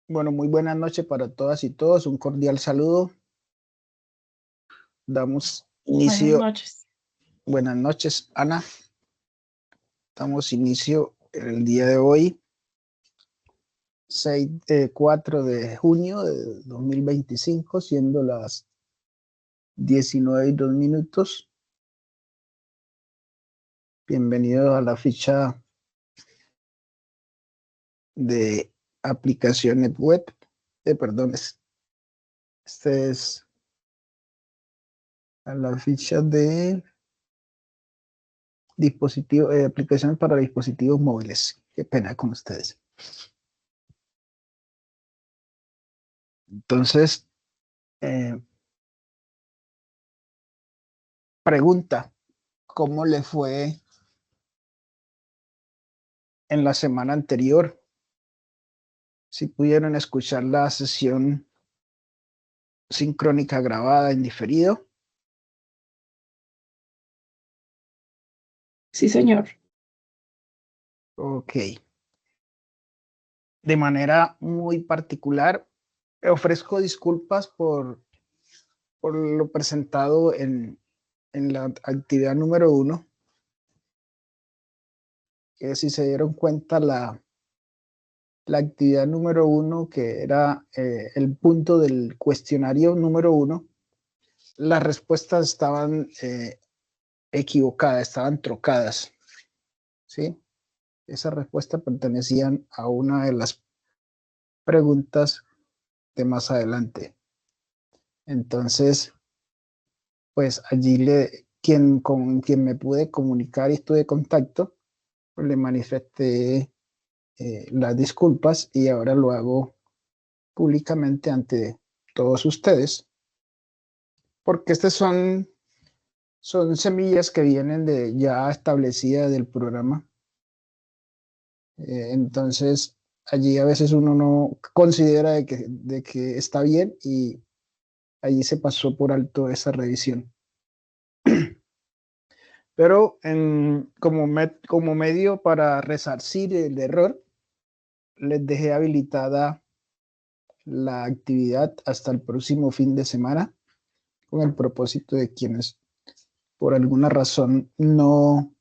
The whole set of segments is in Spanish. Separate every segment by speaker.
Speaker 1: Bueno, muy buenas noches para todas y todos. Un cordial saludo. Damos
Speaker 2: Buenas
Speaker 1: inicio.
Speaker 2: noches.
Speaker 1: Buenas noches, Ana. Damos inicio el día de hoy, 4 de junio de 2025, siendo las 19:02. Bienvenidos a la ficha de aplicaciones web. Perdón, este es a la ficha de aplicaciones para dispositivos móviles. Qué pena con ustedes. Entonces, pregunta, ¿cómo le fue en la semana anterior? Si pudieron escuchar la sesión sincrónica grabada en diferido.
Speaker 2: Sí, señor.
Speaker 1: Ok. De manera muy particular, ofrezco disculpas por lo presentado en la actividad número 1, que si se dieron cuenta, la actividad número 1, que era el punto del cuestionario número 1, las respuestas estaban equivocadas, estaban trocadas, ¿sí? Esas respuestas pertenecían a una de las preguntas de más adelante. Entonces, pues allí con quien me pude comunicar y estuve en contacto, pues le manifesté las disculpas y ahora lo hago públicamente ante todos ustedes, porque estas son semillas que vienen de ya establecidas del programa. Entonces, allí a veces uno no considera de que está bien y allí se pasó por alto esa revisión. Pero como medio para resarcir el error, les dejé habilitada la actividad hasta el próximo fin de semana, con el propósito de quienes por alguna razón no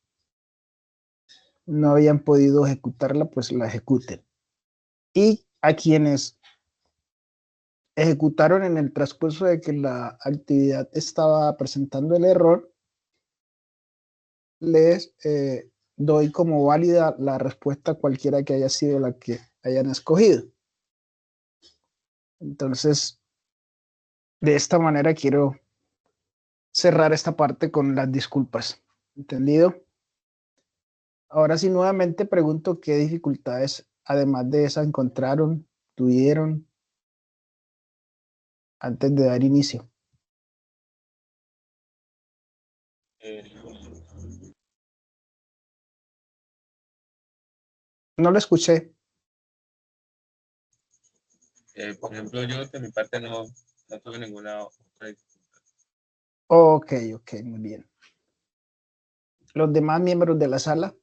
Speaker 1: habían podido ejecutarla, pues la ejecuten. Y a quienes ejecutaron en el transcurso de que la actividad estaba presentando el error, les doy como válida la respuesta cualquiera que haya sido la que hayan escogido. Entonces, de esta manera quiero cerrar esta parte con las disculpas. ¿Entendido? Ahora sí, nuevamente pregunto qué dificultades, además de esa, encontraron, tuvieron antes de dar inicio. No lo escuché.
Speaker 3: Por ejemplo, yo de mi parte no tuve ninguna otra dificultad.
Speaker 1: Ok, muy bien. ¿Los demás miembros de la sala?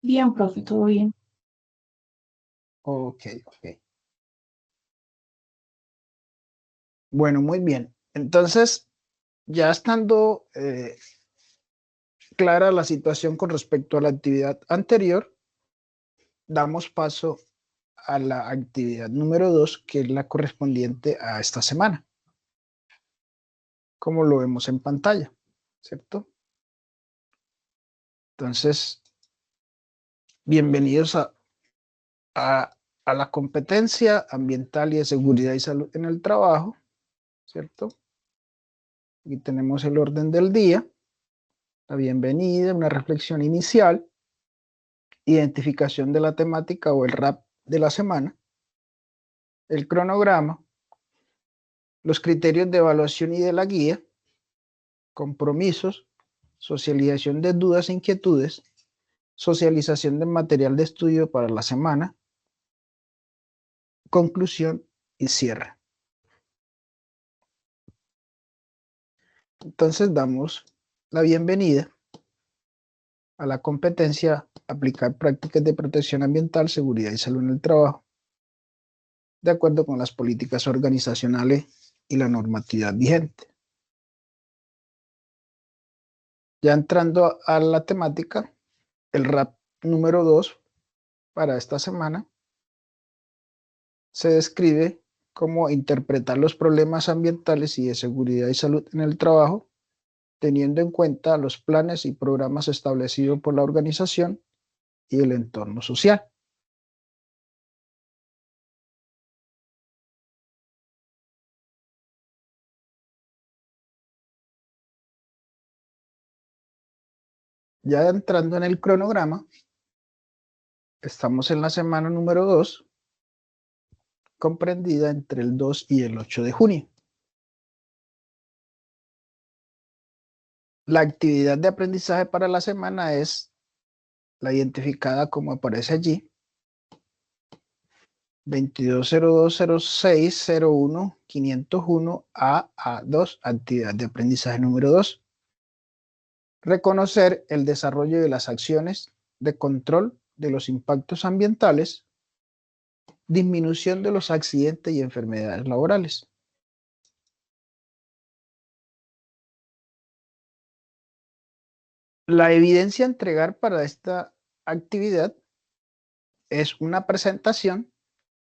Speaker 2: Bien, profe, todo bien.
Speaker 1: Ok. Bueno, muy bien. Entonces, ya estando clara la situación con respecto a la actividad anterior, damos paso a la actividad número 2, que es la correspondiente a esta semana, como lo vemos en pantalla, ¿cierto? Entonces, bienvenidos a la competencia ambiental y de seguridad y salud en el trabajo, ¿cierto? Aquí tenemos el orden del día, la bienvenida, una reflexión inicial, identificación de la temática o el RAP de la semana, el cronograma, los criterios de evaluación y de la guía, compromisos, socialización de dudas e inquietudes, socialización del material de estudio para la semana, conclusión y cierre. Entonces damos la bienvenida a la competencia aplicar prácticas de protección ambiental, seguridad y salud en el trabajo, de acuerdo con las políticas organizacionales y la normatividad vigente. Ya entrando a la temática, el RAP número 2 para esta semana se describe cómo interpretar los problemas ambientales y de seguridad y salud en el trabajo, teniendo en cuenta los planes y programas establecidos por la organización y el entorno social. Ya entrando en el cronograma, estamos en la semana número 2, comprendida entre el 2 y el 8 de junio. La actividad de aprendizaje para la semana es la identificada como aparece allí, 22020601 AA2, actividad de aprendizaje número 2. Reconocer el desarrollo de las acciones de control de los impactos ambientales, disminución de los accidentes y enfermedades laborales. La evidencia a entregar para esta actividad es una presentación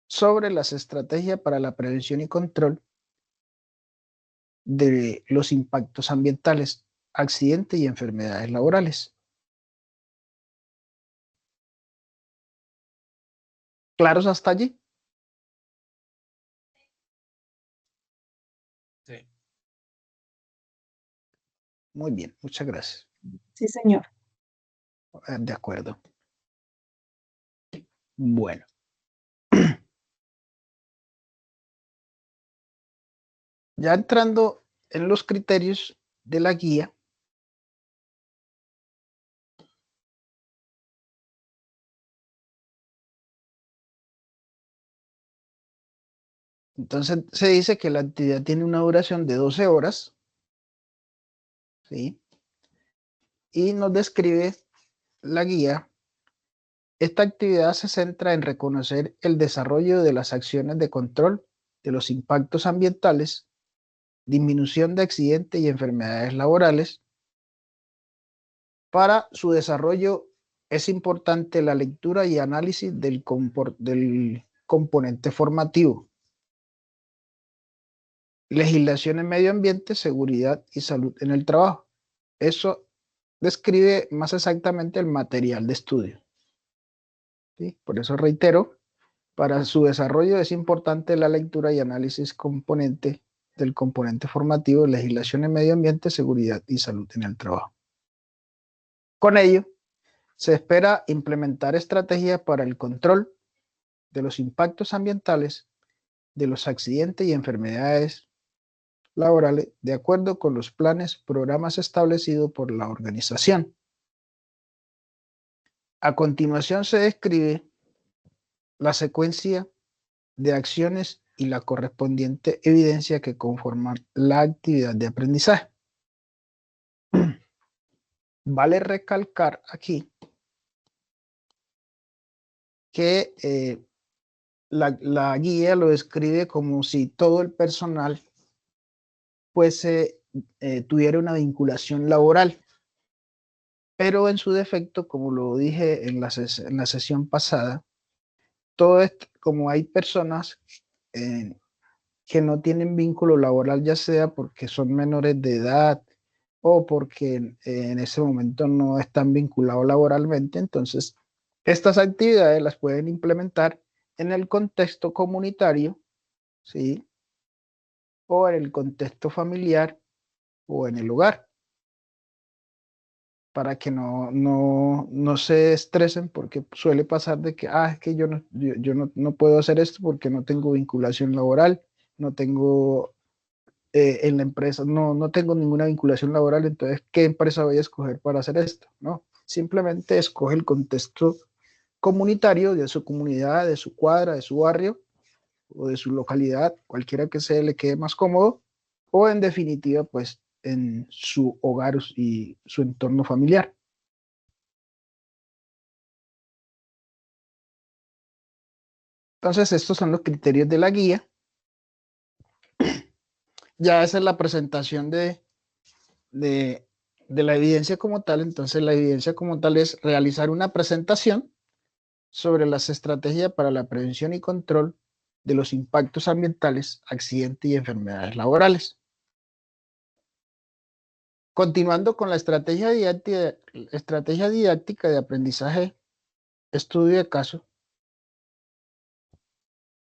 Speaker 1: sobre las estrategias para la prevención y control de los impactos ambientales, accidentes y enfermedades laborales. ¿Claros hasta allí?
Speaker 3: Sí.
Speaker 1: Muy bien, muchas gracias.
Speaker 2: Sí, señor.
Speaker 1: De acuerdo. Bueno. Ya entrando en los criterios de la guía, entonces se dice que la actividad tiene una duración de 12 horas, ¿sí? Y nos describe la guía. Esta actividad se centra en reconocer el desarrollo de las acciones de control de los impactos ambientales, disminución de accidentes y enfermedades laborales. Para su desarrollo es importante la lectura y análisis del componente formativo. Legislación en medio ambiente, seguridad y salud en el trabajo. Eso describe más exactamente el material de estudio. ¿Sí? Por eso reitero, para su desarrollo es importante la lectura y análisis del componente formativo, legislación en medio ambiente, seguridad y salud en el trabajo. Con ello, se espera implementar estrategias para el control de los impactos ambientales, de los accidentes y enfermedades laborales, de acuerdo con los planes, programas establecidos por la organización. A continuación se describe la secuencia de acciones y la correspondiente evidencia que conforman la actividad de aprendizaje. Vale recalcar aquí que la guía lo describe como si todo el personal tuviera una vinculación laboral, pero en su defecto, como lo dije en la sesión pasada, todo esto, como hay personas que no tienen vínculo laboral, ya sea porque son menores de edad o porque en ese momento no están vinculados laboralmente, entonces estas actividades las pueden implementar en el contexto comunitario, ¿sí? O en el contexto familiar o en el hogar, para que no se estresen, porque suele pasar de que, es que yo no puedo hacer esto porque no tengo vinculación laboral, no tengo en la empresa, no tengo ninguna vinculación laboral, entonces, ¿qué empresa voy a escoger para hacer esto? No, simplemente escoge el contexto comunitario de su comunidad, de su cuadra, de su barrio, o de su localidad, cualquiera que se le quede más cómodo, o en definitiva, pues en su hogar y su entorno familiar. Entonces, estos son los criterios de la guía. Ya esa es la presentación de la evidencia como tal. Entonces, la evidencia como tal es realizar una presentación sobre las estrategias para la prevención y control de los impactos ambientales, accidentes y enfermedades laborales. Continuando con la estrategia didáctica de aprendizaje, estudio de caso,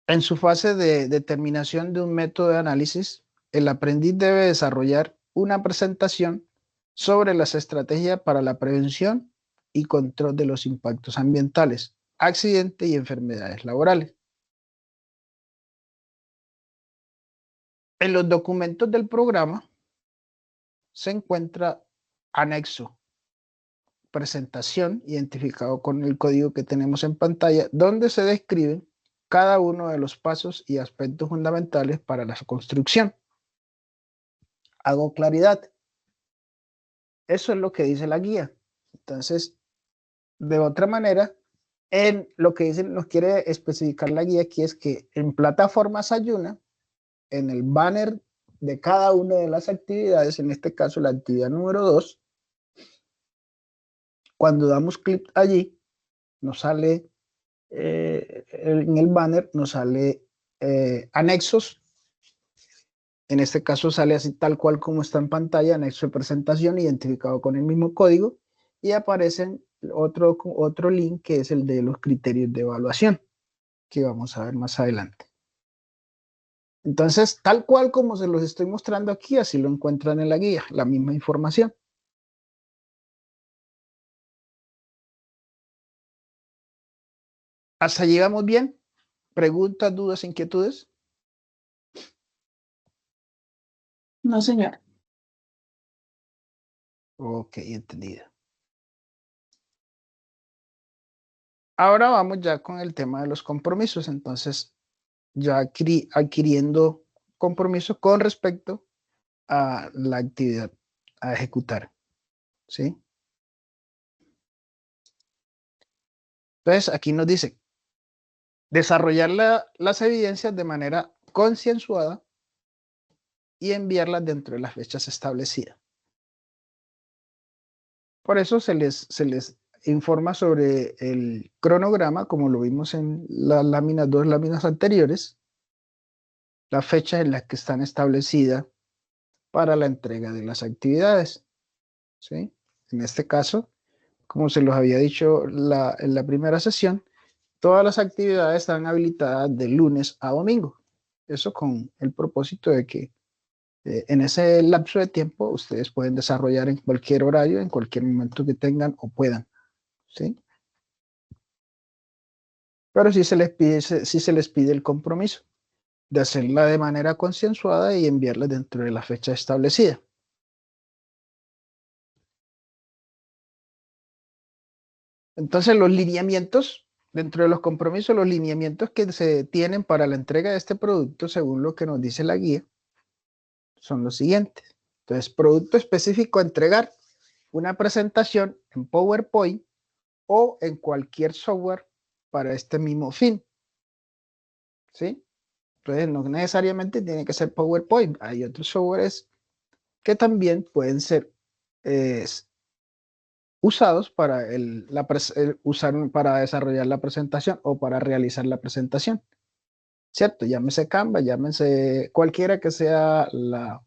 Speaker 1: en su fase de determinación de un método de análisis, el aprendiz debe desarrollar una presentación sobre las estrategias para la prevención y control de los impactos ambientales, accidentes y enfermedades laborales. En los documentos del programa se encuentra anexo, presentación, identificado con el código que tenemos en pantalla, donde se describen cada uno de los pasos y aspectos fundamentales para la construcción. Hago claridad. Eso es lo que dice la guía. Entonces, de otra manera, en lo que dice, nos quiere especificar la guía aquí es que en plataformas Ayuna, en el banner de cada una de las actividades, en este caso la actividad número 2, cuando damos clic allí, nos sale en el banner, nos sale anexos. En este caso sale así tal cual como está en pantalla, anexo de presentación identificado con el mismo código, y aparecen otro link que es el de los criterios de evaluación, que vamos a ver más adelante. Entonces, tal cual como se los estoy mostrando aquí, así lo encuentran en la guía, la misma información. ¿Hasta llegamos bien? ¿Preguntas, dudas, inquietudes?
Speaker 2: No, señor.
Speaker 1: Ok, entendido. Ahora vamos ya con el tema de los compromisos. Entonces, ya adquiriendo compromiso con respecto a la actividad a ejecutar. ¿Sí? Entonces, aquí nos dice, desarrollar las evidencias de manera concienzuada y enviarlas dentro de las fechas establecidas. Por eso se les informa sobre el cronograma, como lo vimos en las láminas, 2 láminas anteriores, las fechas en las que están establecidas para la entrega de las actividades. ¿Sí? En este caso, como se los había dicho en la primera sesión, todas las actividades están habilitadas de lunes a domingo. Eso con el propósito de que en ese lapso de tiempo ustedes pueden desarrollar en cualquier horario, en cualquier momento que tengan o puedan. ¿Sí? Pero sí se les pide el compromiso de hacerla de manera concienzuada y enviarla dentro de la fecha establecida. Entonces, los lineamientos, dentro de los compromisos, los lineamientos que se tienen para la entrega de este producto, según lo que nos dice la guía, son los siguientes. Entonces, producto específico a entregar, una presentación en PowerPoint o en cualquier software para este mismo fin. ¿Sí? Entonces, no necesariamente tiene que ser PowerPoint. Hay otros softwares que también pueden ser usados para, para desarrollar la presentación o para realizar la presentación. ¿Cierto? Llámese Canva, llámese cualquiera que sea la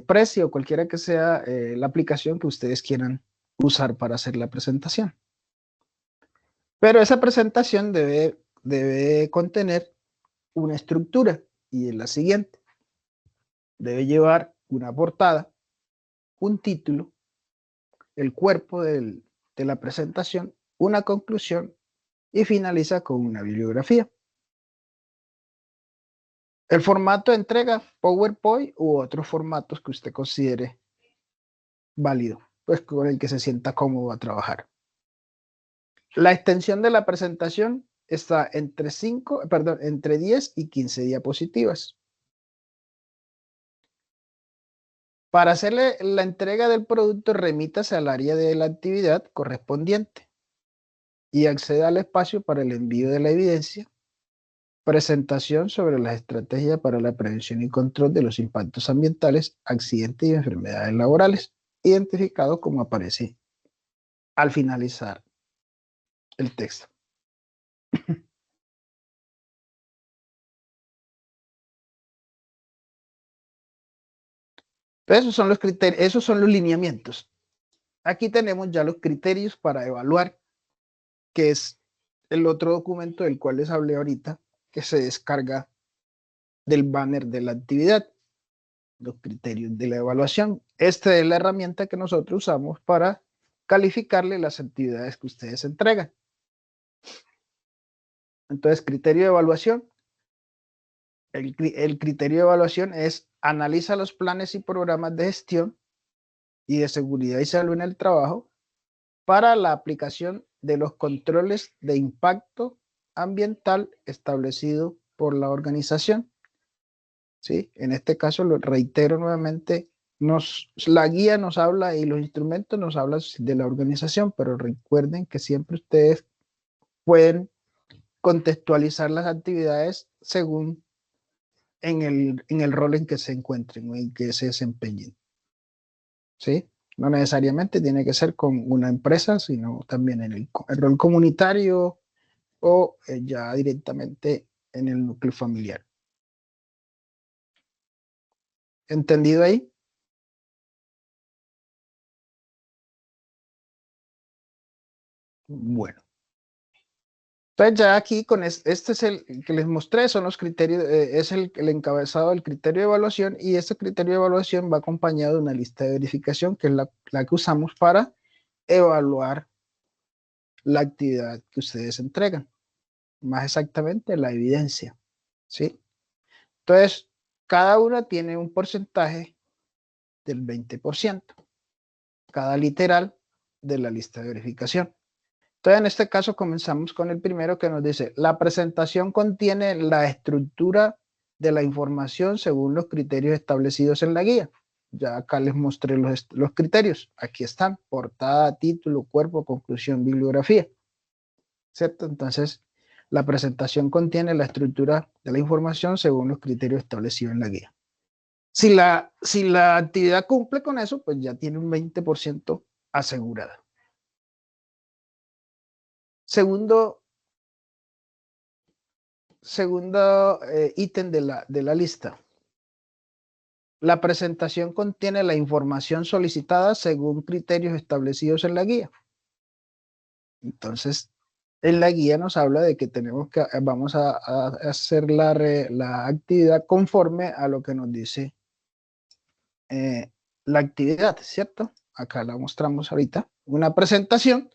Speaker 1: precio, cualquiera que sea la aplicación que ustedes quieran usar para hacer la presentación. Pero esa presentación debe contener una estructura y es la siguiente. Debe llevar una portada, un título, el cuerpo de la presentación, una conclusión y finaliza con una bibliografía. El formato de entrega, PowerPoint u otros formatos que usted considere válido, pues con el que se sienta cómodo a trabajar. La extensión de la presentación está entre 10 y 15 diapositivas. Para hacerle la entrega del producto, remítase al área de la actividad correspondiente y acceda al espacio para el envío de la evidencia. Presentación sobre las estrategias para la prevención y control de los impactos ambientales, accidentes y enfermedades laborales, identificados como aparece al finalizar el texto. Esos son los criterios, esos son los lineamientos. Aquí tenemos ya los criterios para evaluar, que es el otro documento del cual les hablé ahorita, que se descarga del banner de la actividad, los criterios de la evaluación. Esta es la herramienta que nosotros usamos para calificarle las actividades que ustedes entregan. Entonces, criterio de evaluación. El criterio de evaluación es: analiza los planes y programas de gestión y de seguridad y salud en el trabajo para la aplicación de los controles de impacto ambiental establecido por la organización. ¿Sí? En este caso, lo reitero nuevamente, la guía nos habla y los instrumentos nos hablan de la organización, pero recuerden que siempre ustedes pueden contextualizar las actividades según en el rol en que se encuentren o en que se desempeñen. ¿Sí? No necesariamente tiene que ser con una empresa, sino también en el rol comunitario o ya directamente en el núcleo familiar. ¿Entendido ahí? Bueno. Entonces ya aquí con este es el que les mostré, son los criterios, es el encabezado del criterio de evaluación, y este criterio de evaluación va acompañado de una lista de verificación, que es la que usamos para evaluar la actividad que ustedes entregan, más exactamente la evidencia, ¿sí? Entonces, cada una tiene un porcentaje del 20%, cada literal de la lista de verificación. Entonces, en este caso comenzamos con el primero, que nos dice: la presentación contiene la estructura de la información según los criterios establecidos en la guía. Ya acá les mostré los criterios. Aquí están: portada, título, cuerpo, conclusión, bibliografía. ¿Cierto? Entonces, la presentación contiene la estructura de la información según los criterios establecidos en la guía. Si la actividad cumple con eso, pues ya tiene un 20% asegurada. Segundo ítem de la lista. La presentación contiene la información solicitada según criterios establecidos en la guía. Entonces, en la guía nos habla de que vamos a hacer la actividad conforme a lo que nos dice la actividad, ¿cierto? Acá la mostramos ahorita. Una presentación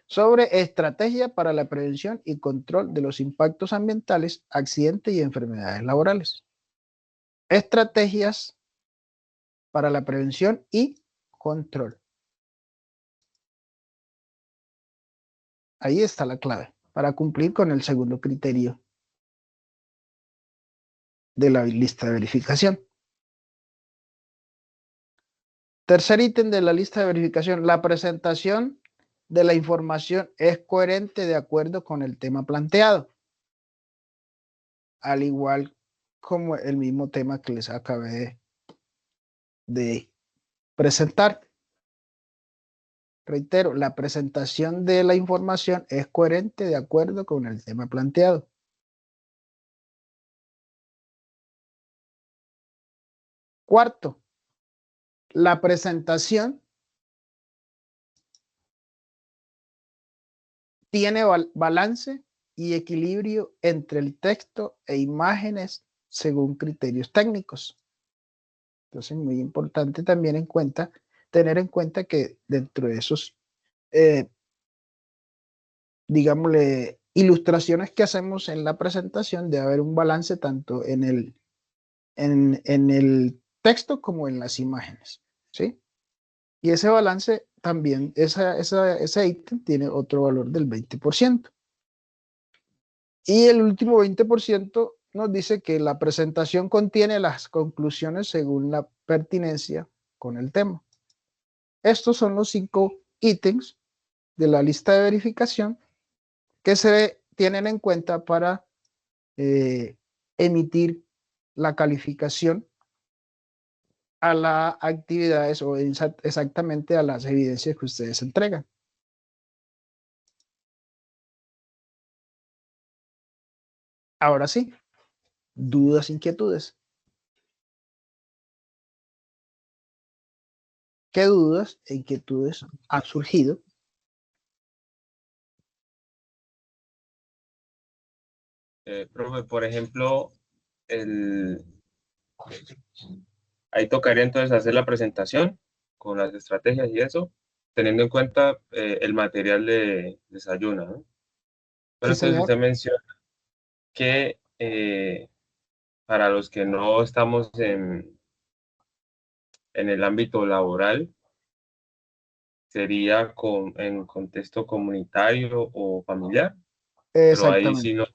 Speaker 1: sobre estrategia para la prevención y control de los impactos ambientales, accidentes y enfermedades laborales. Estrategias para la prevención y control. Ahí está la clave para cumplir con el segundo criterio de la lista de verificación. Tercer ítem de la lista de verificación: la presentación de la información es coherente de acuerdo con el tema planteado, al igual como el mismo tema que les acabé de presentar. Reitero, la presentación de la información es coherente de acuerdo con el tema planteado. Cuarto, la presentación tiene balance y equilibrio entre el texto e imágenes según criterios técnicos. Entonces, muy importante también tener en cuenta que dentro de esos, digámosle, ilustraciones que hacemos en la presentación, debe haber un balance tanto en el texto como en las imágenes, ¿sí? Y ese balance también, ese ítem tiene otro valor del 20%. Y el último 20% nos dice que la presentación contiene las conclusiones según la pertinencia con el tema. Estos son los 5 ítems de la lista de verificación que se tienen en cuenta para emitir la calificación a las actividades o exactamente a las evidencias que ustedes entregan. Ahora sí, dudas, inquietudes. ¿Qué dudas e inquietudes han surgido?
Speaker 3: Profe, por ejemplo, ahí tocaría entonces hacer la presentación con las estrategias y eso, teniendo en cuenta el material de desayuno, ¿no? Pero
Speaker 1: Sí,
Speaker 3: entonces
Speaker 1: señor.
Speaker 3: usted menciona que para los que no estamos en el ámbito laboral, sería en contexto comunitario o familiar, pero ahí
Speaker 1: Exactamente.
Speaker 3: sí no es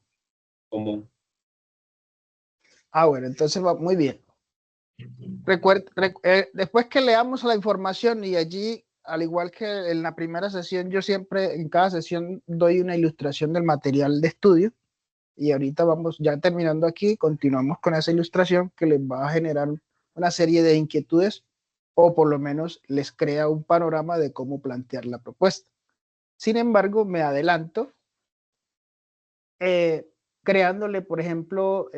Speaker 3: común.
Speaker 1: Bueno, entonces va muy bien. Después que leamos la información y allí, al igual que en la primera sesión, yo siempre en cada sesión doy una ilustración del material de estudio y ahorita vamos ya terminando aquí, continuamos con esa ilustración que les va a generar una serie de inquietudes o por lo menos les crea un panorama de cómo plantear la propuesta. Sin embargo, me adelanto creándole, por ejemplo,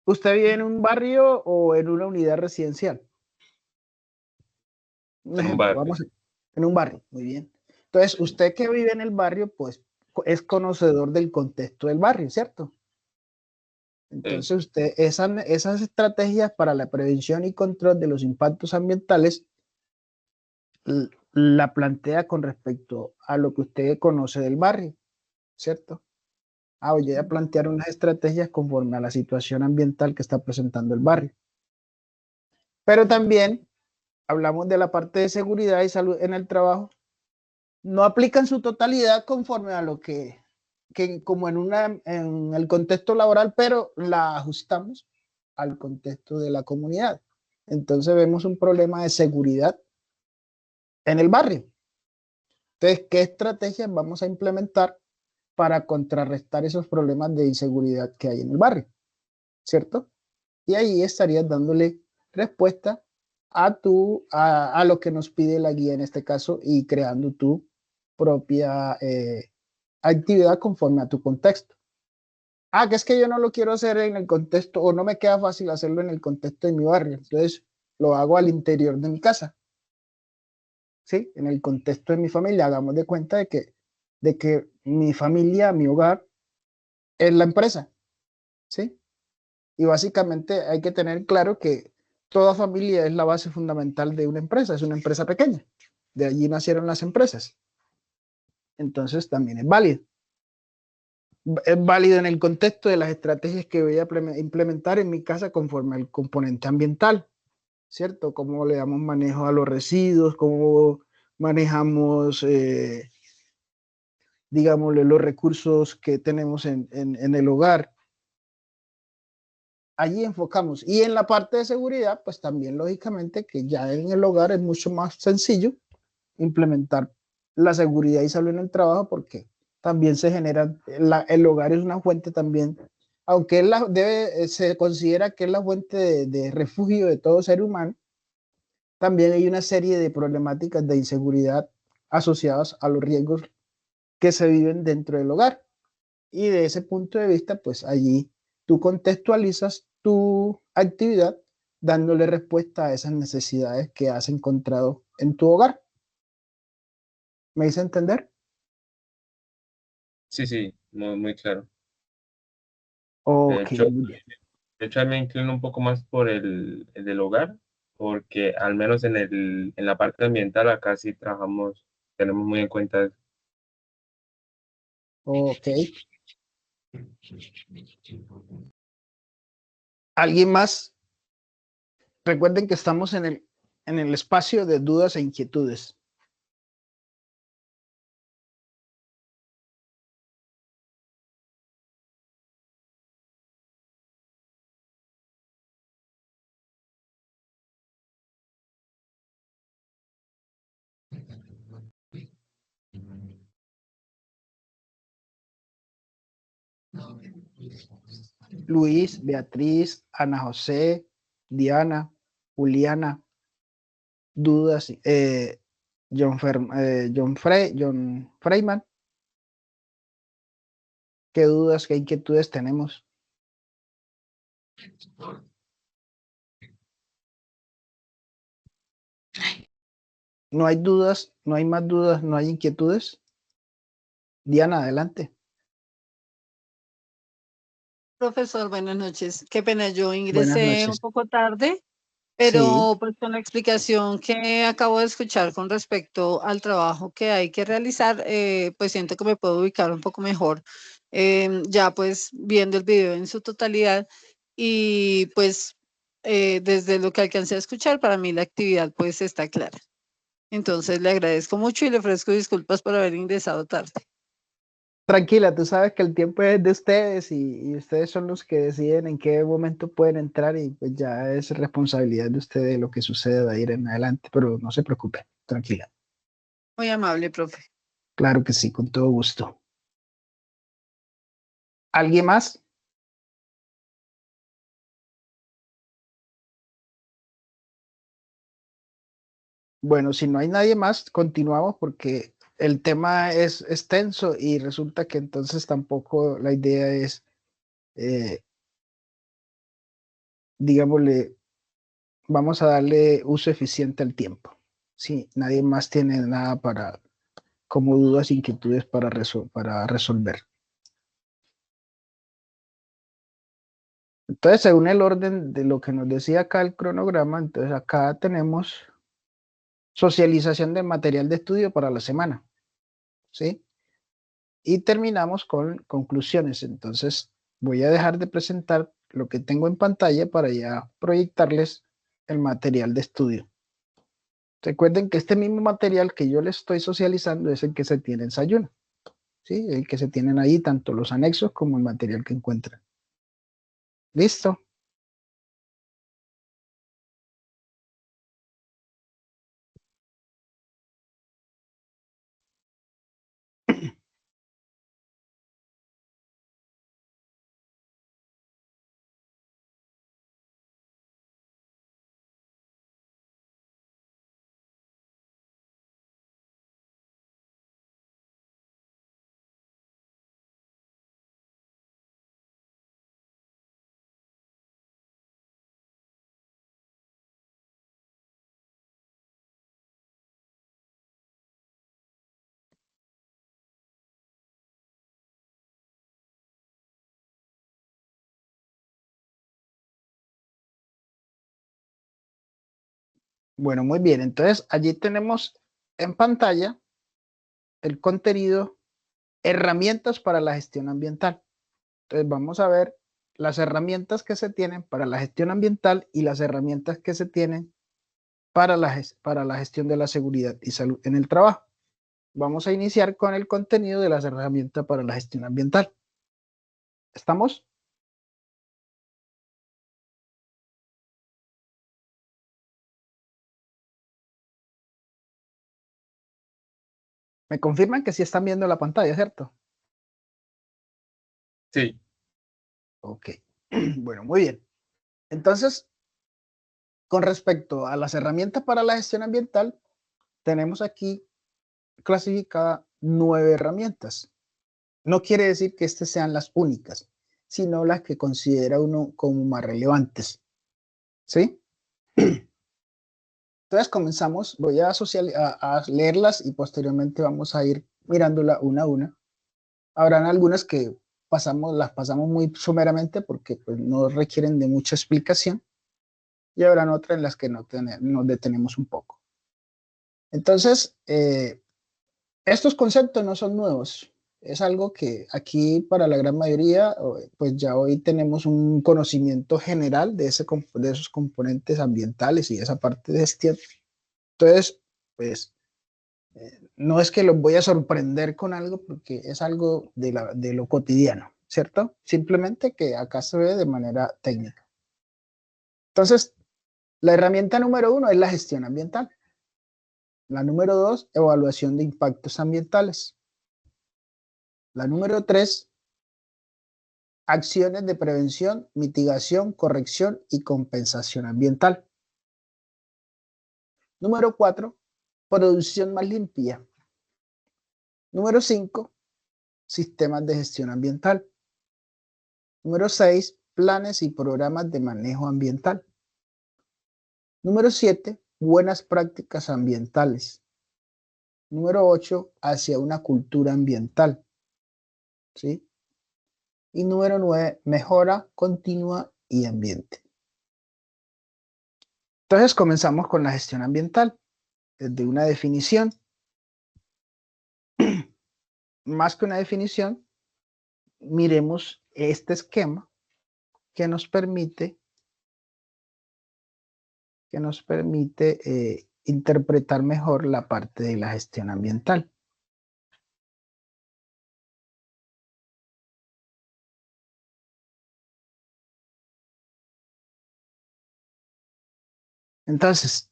Speaker 1: ¿usted vive en un barrio o en una unidad residencial? Un
Speaker 3: En un
Speaker 1: ejemplo,
Speaker 3: barrio.
Speaker 1: vamos en un barrio, muy bien. Entonces, usted que vive en el barrio, pues es conocedor del contexto del barrio, ¿cierto?
Speaker 3: Sí.
Speaker 1: Entonces, usted esas estrategias para la prevención y control de los impactos ambientales la plantea con respecto a lo que usted conoce del barrio, ¿cierto? Voy a plantear unas estrategias conforme a la situación ambiental que está presentando el barrio. Pero también hablamos de la parte de seguridad y salud en el trabajo. No aplica en su totalidad conforme a lo que como en el contexto laboral, pero la ajustamos al contexto de la comunidad. Entonces vemos un problema de seguridad en el barrio. Entonces, ¿qué estrategias vamos a implementar para contrarrestar esos problemas de inseguridad que hay en el barrio? ¿Cierto? Y ahí estarías dándole respuesta a lo que nos pide la guía en este caso y creando tu propia actividad conforme a tu contexto. Que es que yo no lo quiero hacer en el contexto o no me queda fácil hacerlo en el contexto de mi barrio, entonces lo hago al interior de mi casa, ¿sí? En el contexto de mi familia, hagamos de cuenta de que mi familia, mi hogar es la empresa, ¿sí? Y básicamente hay que tener claro que toda familia es la base fundamental de una empresa, es una empresa pequeña. De allí nacieron las empresas. Entonces también es válido. Es válido en el contexto de las estrategias que voy a implementar en mi casa conforme al componente ambiental, ¿cierto? Cómo le damos manejo a los residuos, cómo manejamos, digámosle, los recursos que tenemos en el hogar. Allí enfocamos. Y en la parte de seguridad, pues también lógicamente que ya en el hogar es mucho más sencillo implementar la seguridad y salud en el trabajo porque también se generan, el hogar es una fuente también, aunque se considera que es la fuente de refugio de todo ser humano, también hay una serie de problemáticas de inseguridad asociadas a los riesgos que se viven dentro del hogar. Y de ese punto de vista, pues allí tú contextualizas tu actividad dándole respuesta a esas necesidades que has encontrado en tu hogar. ¿Me hice entender?
Speaker 3: Sí, sí, muy, muy claro. De
Speaker 1: Ok,
Speaker 3: hecho,
Speaker 1: muy bien.
Speaker 3: de hecho, a mí me inclino un poco más por el del hogar, porque al menos en la parte ambiental acá sí trabajamos, tenemos muy en cuenta eso.
Speaker 1: Ok. ¿Alguien más? Recuerden que estamos en el espacio de dudas e inquietudes. Luis, Beatriz, Ana José, Diana, Juliana, dudas, John Freyman, ¿qué dudas, qué inquietudes tenemos? No hay dudas, no hay más dudas, no hay inquietudes. Diana, adelante.
Speaker 2: Profesor, buenas noches. Qué pena, yo
Speaker 1: Buenas
Speaker 2: ingresé un
Speaker 1: noches.
Speaker 2: poco tarde,
Speaker 1: Sí,
Speaker 2: pero pues con la explicación que acabo de escuchar con respecto al trabajo que hay que realizar, pues siento que me puedo ubicar un poco mejor, ya pues viendo el video en su totalidad y pues desde lo que alcancé a escuchar, para mí la actividad pues está clara. Entonces le agradezco mucho y le ofrezco disculpas por haber ingresado tarde.
Speaker 1: tranquila, tú sabes que el tiempo es de ustedes y ustedes son los que deciden en qué momento pueden entrar y pues ya es responsabilidad de ustedes lo que sucede de ahí en adelante, pero no se preocupe, tranquila.
Speaker 2: Muy amable, profe.
Speaker 1: Claro que sí, con todo gusto. ¿Alguien más? Bueno, si no hay nadie más, continuamos porque el tema es extenso y resulta que entonces tampoco la idea es, eh, digámosle, vamos a darle uso eficiente al tiempo. Si nadie más tiene nada para, como dudas, inquietudes para resolver. Entonces, según el orden de lo que nos decía acá el cronograma, entonces acá tenemos socialización de material de estudio para la semana, ¿sí? Y terminamos con conclusiones. Entonces, voy a dejar de presentar lo que tengo en pantalla para ya proyectarles el material de estudio. Recuerden que este mismo material que yo les estoy socializando es el que se tiene en Sayuna, ¿sí? El que se tienen ahí, tanto los anexos como el material que encuentran. ¿Listo? Bueno, muy bien. Entonces, allí tenemos en pantalla el contenido, herramientas para la gestión ambiental. Entonces, vamos a ver las herramientas que se tienen para la gestión ambiental y las herramientas que se tienen para la gestión de la seguridad y salud en el trabajo. Vamos a iniciar con el contenido de las herramientas para la gestión ambiental. ¿Estamos? Me confirman que sí están viendo la pantalla, ¿cierto?
Speaker 3: Sí.
Speaker 1: Ok. Bueno, muy bien. Entonces, con respecto a las herramientas para la gestión ambiental, tenemos aquí clasificadas 9 herramientas. No quiere decir que estas sean las únicas, sino las que considera uno como más relevantes. ¿Sí? Entonces comenzamos, voy a leerlas y posteriormente vamos a ir mirándola una a una. Habrán algunas que las pasamos muy someramente porque pues, no requieren de mucha explicación y habrán otras en las que nos detenemos un poco. Entonces, estos conceptos no son nuevos. Es algo que aquí para la gran mayoría, pues ya hoy tenemos un conocimiento general de esos componentes ambientales y esa parte de gestión. Entonces, pues no es que los voy a sorprender con algo porque es algo de lo cotidiano, ¿cierto? Simplemente que acá se ve de manera técnica. Entonces, la herramienta número 1 es la gestión ambiental. La número 2, evaluación de impactos ambientales. La número 3, acciones de prevención, mitigación, corrección y compensación ambiental. Número 4, producción más limpia. Número 5, sistemas de gestión ambiental. Número 6, planes y programas de manejo ambiental. Número 7, buenas prácticas ambientales. Número 8, hacia una cultura ambiental. ¿Sí? Y número 9, mejora continua y ambiente. Entonces comenzamos con la gestión ambiental. Desde una definición, más que una definición, miremos este esquema que nos permite interpretar mejor la parte de la gestión ambiental. Entonces,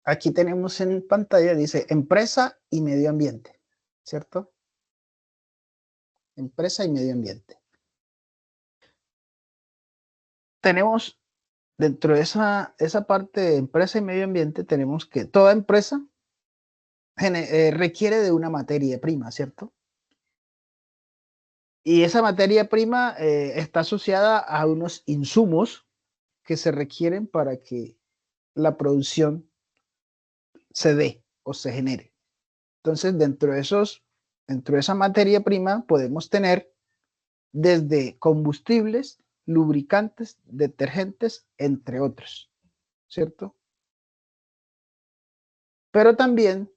Speaker 1: aquí tenemos en pantalla, dice empresa y medio ambiente, ¿cierto? Empresa y medio ambiente. Tenemos dentro de esa parte de empresa y medio ambiente, tenemos que toda empresa requiere de una materia prima, ¿cierto? Y esa materia prima está asociada a unos insumos que se requieren para que la producción se dé o se genere. Entonces, dentro de esa materia prima podemos tener desde combustibles, lubricantes, detergentes, entre otros, ¿cierto? Pero también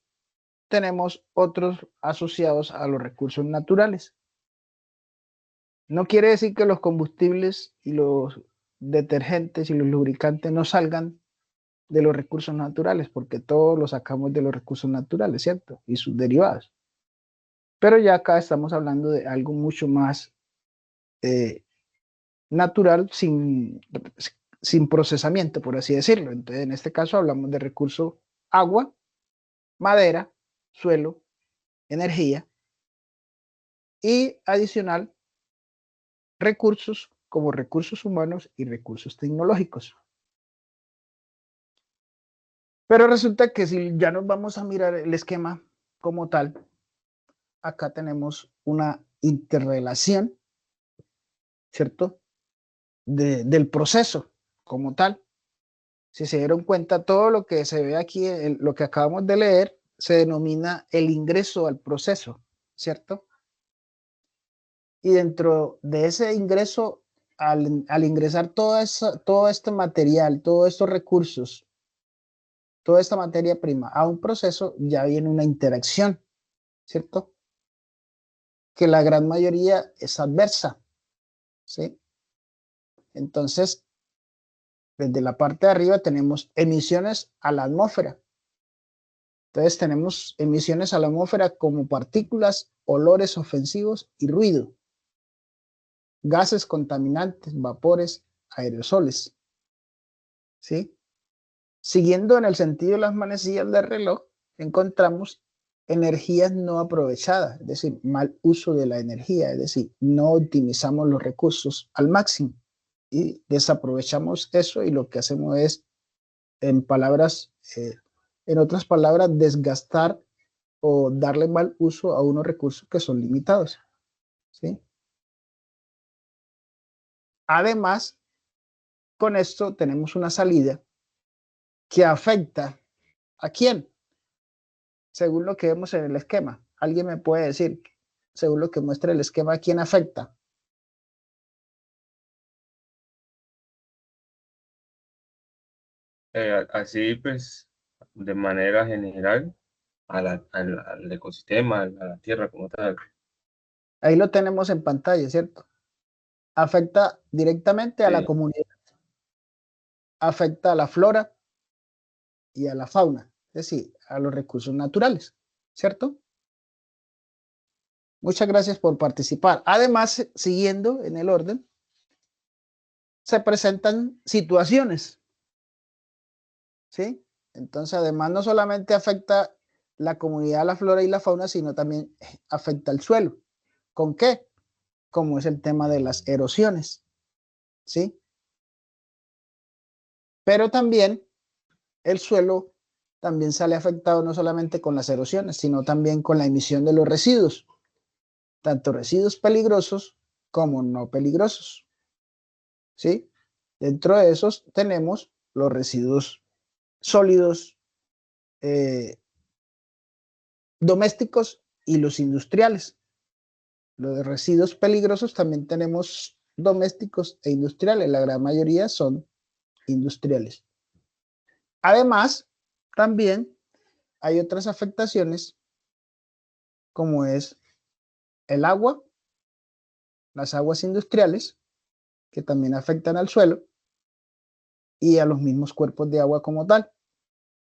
Speaker 1: tenemos otros asociados a los recursos naturales. No quiere decir que los combustibles y los detergentes y los lubricantes no salgan de los recursos naturales, porque todos los sacamos de los recursos naturales, ¿cierto? Y sus derivados. Pero ya acá estamos hablando de algo mucho más natural, sin procesamiento, por así decirlo. Entonces, en este caso hablamos de recursos agua, madera, suelo, energía y adicional recursos como recursos humanos y recursos tecnológicos. Pero resulta que si ya nos vamos a mirar el esquema como tal, acá tenemos una interrelación, ¿cierto? Del proceso como tal. Si se dieron cuenta, todo lo que se ve aquí, lo que acabamos de leer, se denomina el ingreso al proceso, ¿cierto? Y dentro de ese ingreso, al ingresar todo este material, todos estos recursos, toda esta materia prima a un proceso, ya viene una interacción, ¿cierto? Que la gran mayoría es adversa, ¿sí? Entonces, desde la parte de arriba tenemos emisiones a la atmósfera. Entonces tenemos emisiones a la atmósfera como partículas, olores ofensivos y ruido, gases contaminantes, vapores, aerosoles, ¿sí? Siguiendo en el sentido de las manecillas del reloj, encontramos energías no aprovechadas, es decir, mal uso de la energía, es decir, no optimizamos los recursos al máximo y desaprovechamos eso y lo que hacemos es, en otras palabras, desgastar o darle mal uso a unos recursos que son limitados, ¿sí? Además, con esto tenemos una salida que afecta ¿a quién? Según lo que vemos en el esquema. ¿Alguien me puede decir, según lo que muestra el esquema, a quién afecta?
Speaker 3: Así pues, de manera general, al ecosistema, a la tierra como tal.
Speaker 1: Ahí lo tenemos en pantalla, ¿cierto? Afecta directamente a la
Speaker 3: Sí.
Speaker 1: comunidad, afecta a la flora y a la fauna, es decir, a los recursos naturales, ¿cierto? Muchas gracias por participar. Además, siguiendo en el orden, se presentan situaciones, ¿sí? Entonces, además, no solamente afecta la comunidad, la flora y la fauna, sino también afecta el suelo. ¿Con qué? como es el tema de las erosiones, ¿sí? Pero también el suelo también sale afectado no solamente con las erosiones, sino también con la emisión de los residuos, tanto residuos peligrosos como no peligrosos, ¿sí? Dentro de esos tenemos los residuos sólidos, domésticos y los industriales. Los de residuos peligrosos también tenemos domésticos e industriales. La gran mayoría son industriales. Además, también hay otras afectaciones como es el agua, las aguas industriales, que también afectan al suelo y a los mismos cuerpos de agua como tal.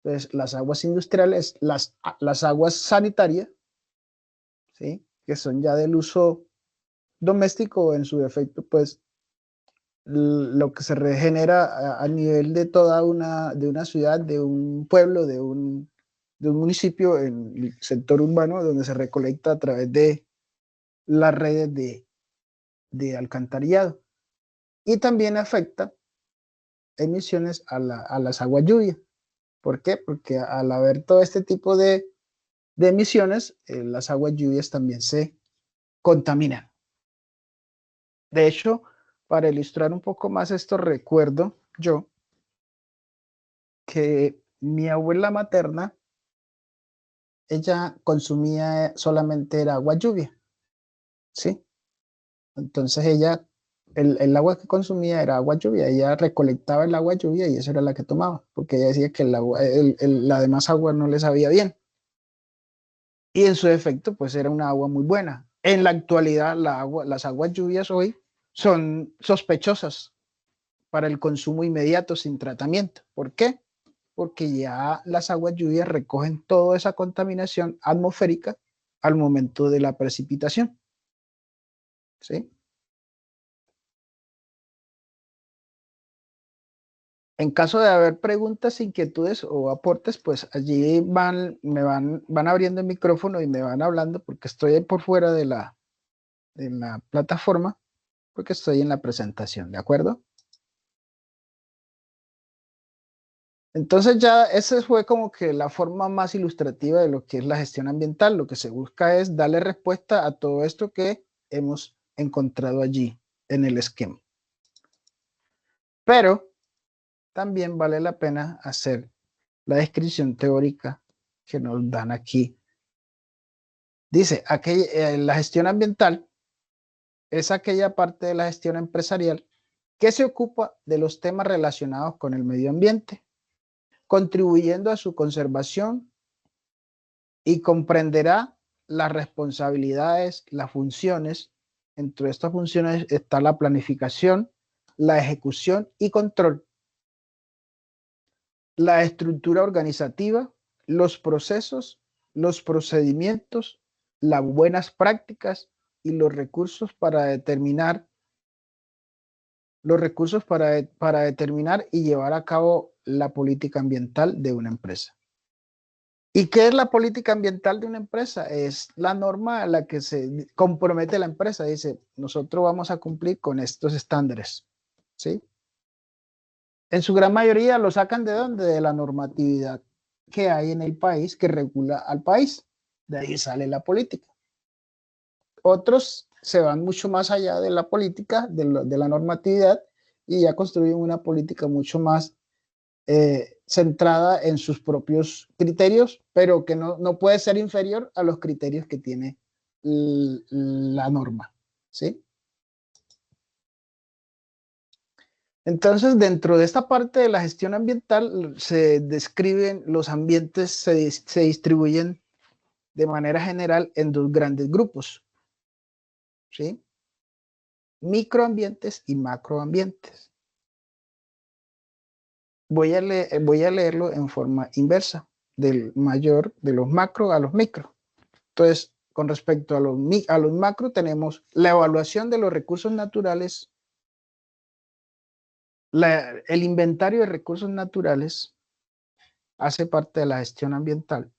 Speaker 1: Entonces, las aguas industriales, las aguas sanitarias, ¿sí? Que son ya del uso doméstico, en su defecto, pues lo que se regenera a nivel de toda de una ciudad, de un pueblo, de un municipio, en el sector urbano, donde se recolecta a través de las redes de alcantarillado. Y también afecta emisiones a las aguas lluvias. ¿Por qué? Porque al haber todo este tipo de emisiones, las aguas lluvias también se contaminan. De hecho, para ilustrar un poco más esto, recuerdo yo que mi abuela materna, ella consumía solamente era agua lluvia, ¿sí? Entonces ella, el agua que consumía era agua lluvia, ella recolectaba el agua lluvia y esa era la que tomaba, porque ella decía que la demás agua no le sabía bien. Y en su efecto, pues era una agua muy buena. En la actualidad, las aguas lluvias hoy son sospechosas para el consumo inmediato sin tratamiento. ¿Por qué? Porque ya las aguas lluvias recogen toda esa contaminación atmosférica al momento de la precipitación, ¿sí? En caso de haber preguntas, inquietudes o aportes, pues allí van abriendo el micrófono y me van hablando, porque estoy ahí por fuera de la plataforma, porque estoy en la presentación, ¿de acuerdo? Entonces ya esa fue como que la forma más ilustrativa de lo que es la gestión ambiental. Lo que se busca es darle respuesta a todo esto que hemos encontrado allí en el esquema. Pero también vale la pena hacer la descripción teórica que nos dan aquí. Dice, la gestión ambiental es aquella parte de la gestión empresarial que se ocupa de los temas relacionados con el medio ambiente, contribuyendo a su conservación, y comprenderá las responsabilidades, las funciones. Entre estas funciones está la planificación, la ejecución y control, la estructura organizativa, los procesos, los procedimientos, las buenas prácticas y los recursos para determinar y llevar a cabo la política ambiental de una empresa. ¿Y qué es la política ambiental de una empresa? Es la norma a la que se compromete la empresa. Dice, nosotros vamos a cumplir con estos estándares, ¿sí? En su gran mayoría lo sacan ¿de dónde? De la normatividad que hay en el país que regula al país. De ahí sale la política. Otros se van mucho más allá de la política, de la normatividad, y ya construyen una política mucho más centrada en sus propios criterios, pero que no puede ser inferior a los criterios que tiene la norma, ¿sí? Entonces, dentro de esta parte de la gestión ambiental se describen los ambientes, se distribuyen de manera general en dos grandes grupos, ¿sí? Microambientes y macroambientes. Voy a leerlo en forma inversa, de los macro a los micro. Entonces, con respecto a los macro, tenemos la evaluación de los recursos naturales, el inventario de recursos naturales hace parte de la gestión ambiental.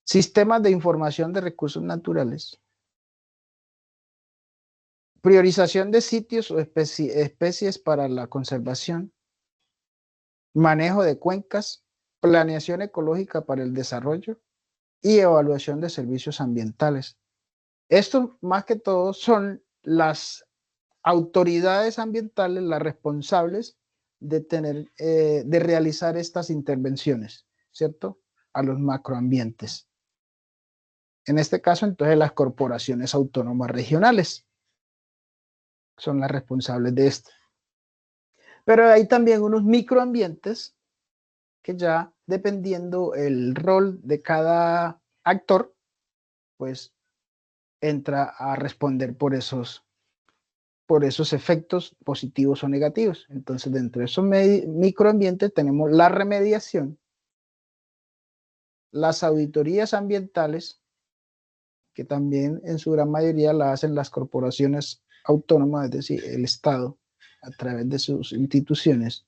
Speaker 1: Sistemas de información de recursos naturales, priorización de sitios o especies para la conservación, manejo de cuencas, planeación ecológica para el desarrollo y evaluación de servicios ambientales. Esto, más que todo, son las autoridades ambientales las responsables de de realizar estas intervenciones, ¿cierto? A los macroambientes. En este caso, entonces, las corporaciones autónomas regionales son las responsables de esto. Pero hay también unos microambientes que ya, dependiendo el rol de cada actor, pues entra a responder por esos efectos positivos o negativos. Entonces, dentro de esos microambientes tenemos la remediación, las auditorías ambientales, que también en su gran mayoría la hacen las corporaciones autónomas, es decir, el Estado, a través de sus instituciones.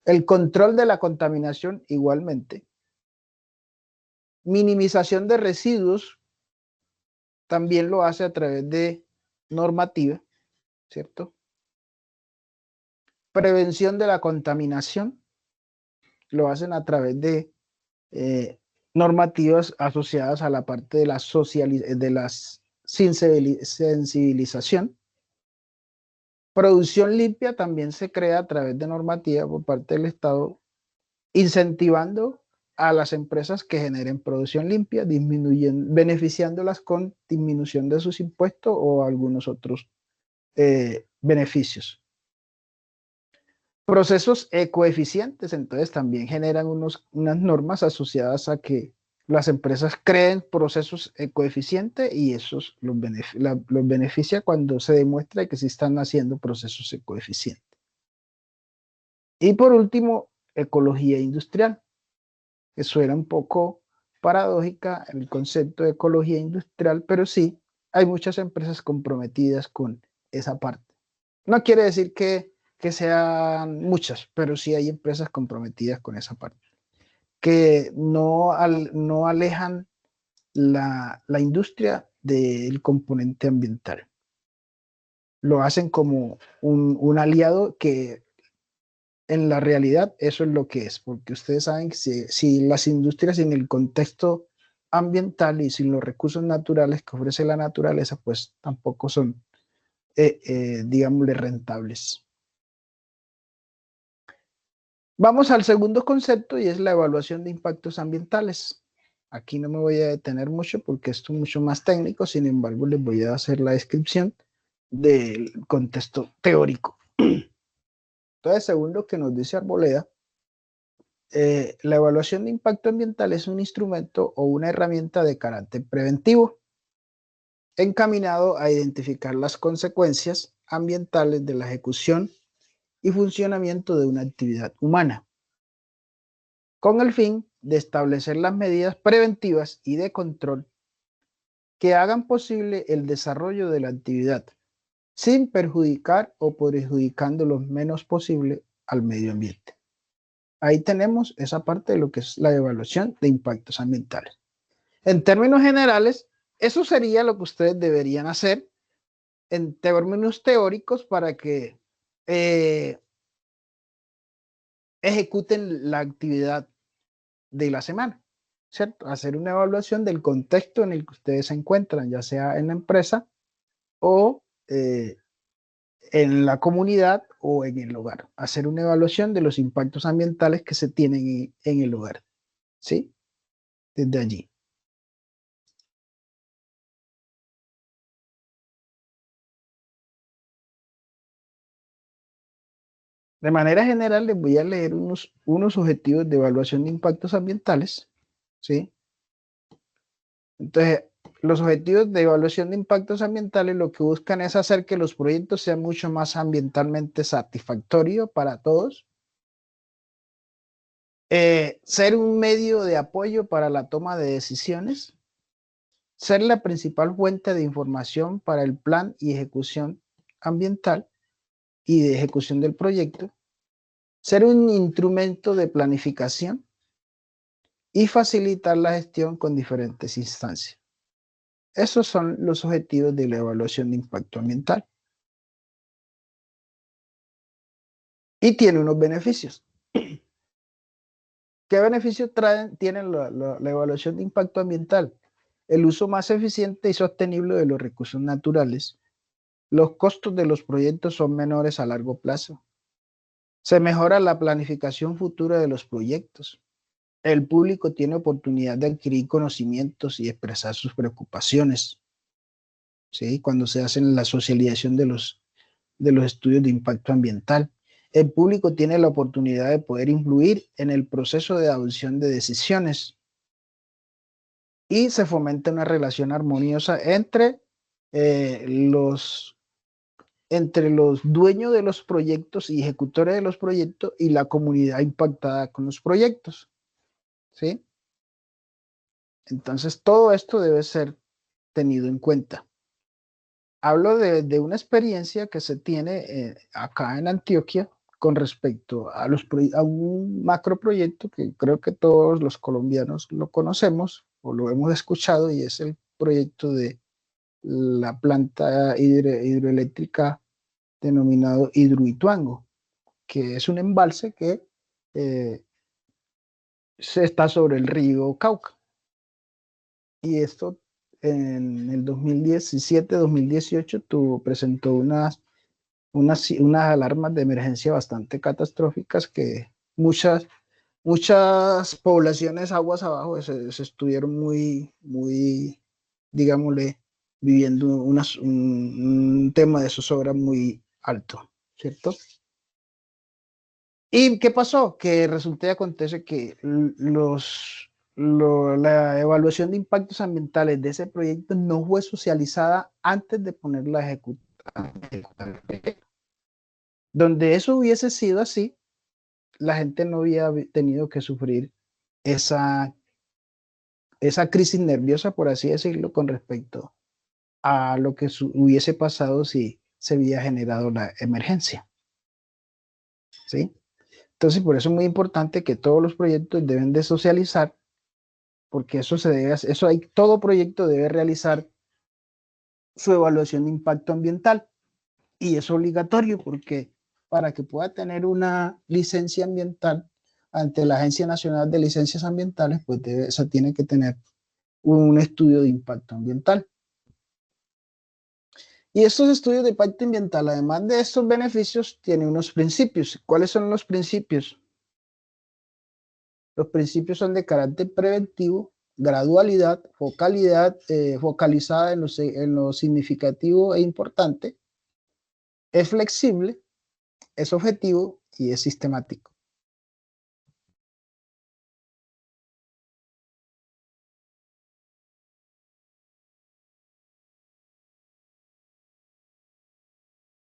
Speaker 1: El control de la contaminación igualmente. Minimización de residuos también lo hace a través de normativa, ¿cierto? Prevención de la contaminación lo hacen a través de normativas asociadas a la parte de la sensibilización. Producción limpia también se crea a través de normativa por parte del Estado, incentivando a las empresas que generen producción limpia, beneficiándolas con disminución de sus impuestos o algunos otros beneficios. Procesos ecoeficientes, entonces también generan unas normas asociadas a que las empresas creen procesos ecoeficientes y esos los beneficia cuando se demuestra que sí están haciendo procesos ecoeficientes. Y por último, ecología industrial, que suena un poco paradójica el concepto de ecología industrial, pero sí, hay muchas empresas comprometidas con esa parte. No quiere decir que sean muchas, pero sí hay empresas comprometidas con esa parte, que no alejan la industria del componente ambiental. Lo hacen como un aliado que en la realidad eso es lo que es, porque ustedes saben que si las industrias en el contexto ambiental y sin los recursos naturales que ofrece la naturaleza, pues tampoco son, digámosle, rentables. Vamos al segundo concepto y es la evaluación de impactos ambientales. Aquí no me voy a detener mucho porque esto es mucho más técnico, sin embargo les voy a hacer la descripción del contexto teórico. Entonces, según lo que nos dice Arboleda, la evaluación de impacto ambiental es un instrumento o una herramienta de carácter preventivo encaminado a identificar las consecuencias ambientales de la ejecución y funcionamiento de una actividad humana, con el fin de establecer las medidas preventivas y de control que hagan posible el desarrollo de la actividad, sin perjudicar o perjudicando lo menos posible al medio ambiente. Ahí tenemos esa parte de lo que es la evaluación de impactos ambientales. En términos generales, eso sería lo que ustedes deberían hacer en términos teóricos para que ejecuten la actividad de la semana, ¿cierto? Hacer una evaluación del contexto en el que ustedes se encuentran, ya sea en la empresa o en la comunidad o en el hogar. Hacer una evaluación de los impactos ambientales que se tienen en el hogar, ¿sí? Desde allí. De manera general, les voy a leer unos objetivos de evaluación de impactos ambientales, ¿sí? Entonces, los objetivos de evaluación de impactos ambientales lo que buscan es hacer que los proyectos sean mucho más ambientalmente satisfactorios para todos, ser un medio de apoyo para la toma de decisiones, ser la principal fuente de información para el plan y ejecución ambiental y de ejecución del proyecto, ser un instrumento de planificación y facilitar la gestión con diferentes instancias. Esos son los objetivos de la evaluación de impacto ambiental. y tiene unos beneficios. ¿Qué beneficios tiene la evaluación de impacto ambiental? El uso más eficiente y sostenible de los recursos naturales. Los costos de los proyectos son menores a largo plazo. Se mejora la planificación futura de los proyectos. El público tiene oportunidad de adquirir conocimientos y expresar sus preocupaciones, ¿sí? Cuando se hace la socialización de los estudios de impacto ambiental. El público tiene la oportunidad de poder influir en el proceso de adopción de decisiones y se fomenta una relación armoniosa los entre los dueños de los proyectos y ejecutores de los proyectos y la comunidad impactada con los proyectos, ¿sí? Entonces, todo esto debe ser tenido en cuenta. Hablo de una experiencia que se tiene acá en Antioquia con respecto a un macroproyecto que creo que todos los colombianos lo conocemos o lo hemos escuchado, y es el proyecto de la planta hidroeléctrica denominado Hidroituango, que es un embalse que se está sobre el río Cauca. Y esto en el 2017-2018 presentó unas alarmas de emergencia bastante catastróficas que muchas poblaciones aguas abajo se estuvieron muy, digámosle, viviendo un tema de zozobra muy alto, ¿cierto? ¿Y qué pasó? Que resulta y acontece que la evaluación de impactos ambientales de ese proyecto no fue socializada antes de ponerla a ejecutar el proyecto. Donde eso hubiese sido así, la gente no había tenido que sufrir esa crisis nerviosa, por así decirlo, con respecto a lo que hubiese pasado si se había generado la emergencia, ¿sí? Entonces, por eso es muy importante que todos los proyectos deben de socializar, porque todo proyecto debe realizar su evaluación de impacto ambiental, y es obligatorio porque para que pueda tener una licencia ambiental ante la Agencia Nacional de Licencias Ambientales, pues se tiene que tener un estudio de impacto ambiental. Y estos estudios de impacto ambiental, además de estos beneficios, tienen unos principios. ¿Cuáles son los principios? Los principios son de carácter preventivo, gradualidad, focalizada en lo significativo e importante, es flexible, es objetivo y es sistemático.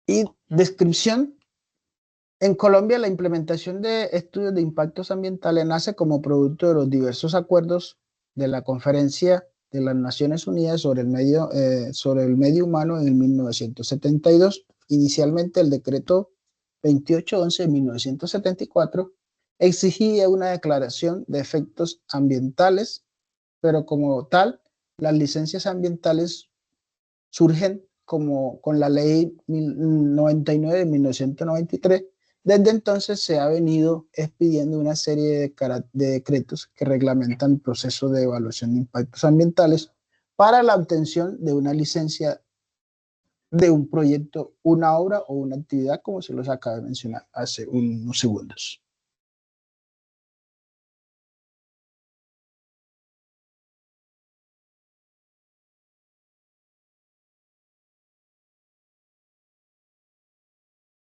Speaker 1: Y descripción. En Colombia, la implementación de estudios de impactos ambientales nace como producto de los diversos acuerdos de la Conferencia de las Naciones Unidas sobre el medio humano en 1972. Inicialmente, el decreto 2811 de 1974 exigía una declaración de efectos ambientales, pero como tal, las licencias ambientales surgen con la ley 99 de 1993. Desde entonces se ha venido expidiendo una serie de decretos que reglamentan el proceso de evaluación de impactos ambientales para la obtención de una licencia de un proyecto, una obra o una actividad, como se los acaba de mencionar hace unos segundos.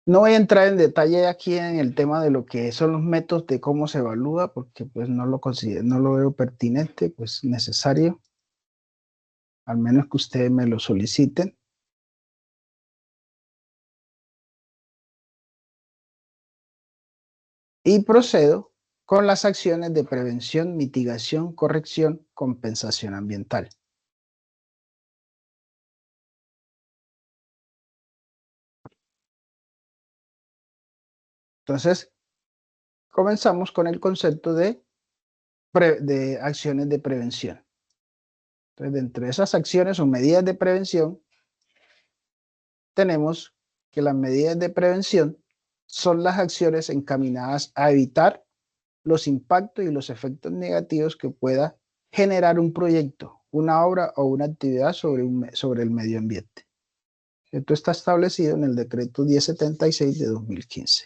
Speaker 1: No voy a entrar en detalle aquí en el tema de lo que son los métodos de cómo se evalúa, porque pues no lo veo pertinente, pues necesario, al menos que ustedes me lo soliciten. Y procedo con las acciones de prevención, mitigación, corrección, compensación ambiental. Entonces, comenzamos con el concepto de acciones de prevención. Entonces, dentro de esas acciones o medidas de prevención, tenemos que las medidas de prevención son las acciones encaminadas a evitar los impactos y los efectos negativos que pueda generar un proyecto, una obra o una actividad sobre el medio ambiente. Esto está establecido en el decreto 1076 de 2015.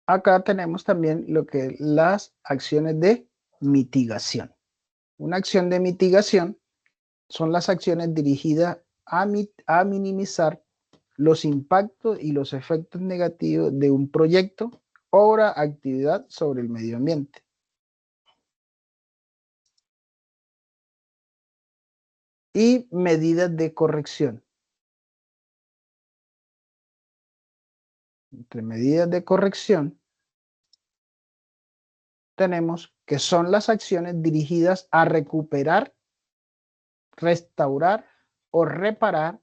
Speaker 1: Acá tenemos también lo que las acciones de mitigación. Una acción de mitigación son las acciones dirigidas a minimizar los impactos y los efectos negativos de un proyecto, obra, actividad sobre el medio ambiente. Y medidas de corrección. Entre medidas de corrección tenemos que son las acciones dirigidas a recuperar, restaurar o reparar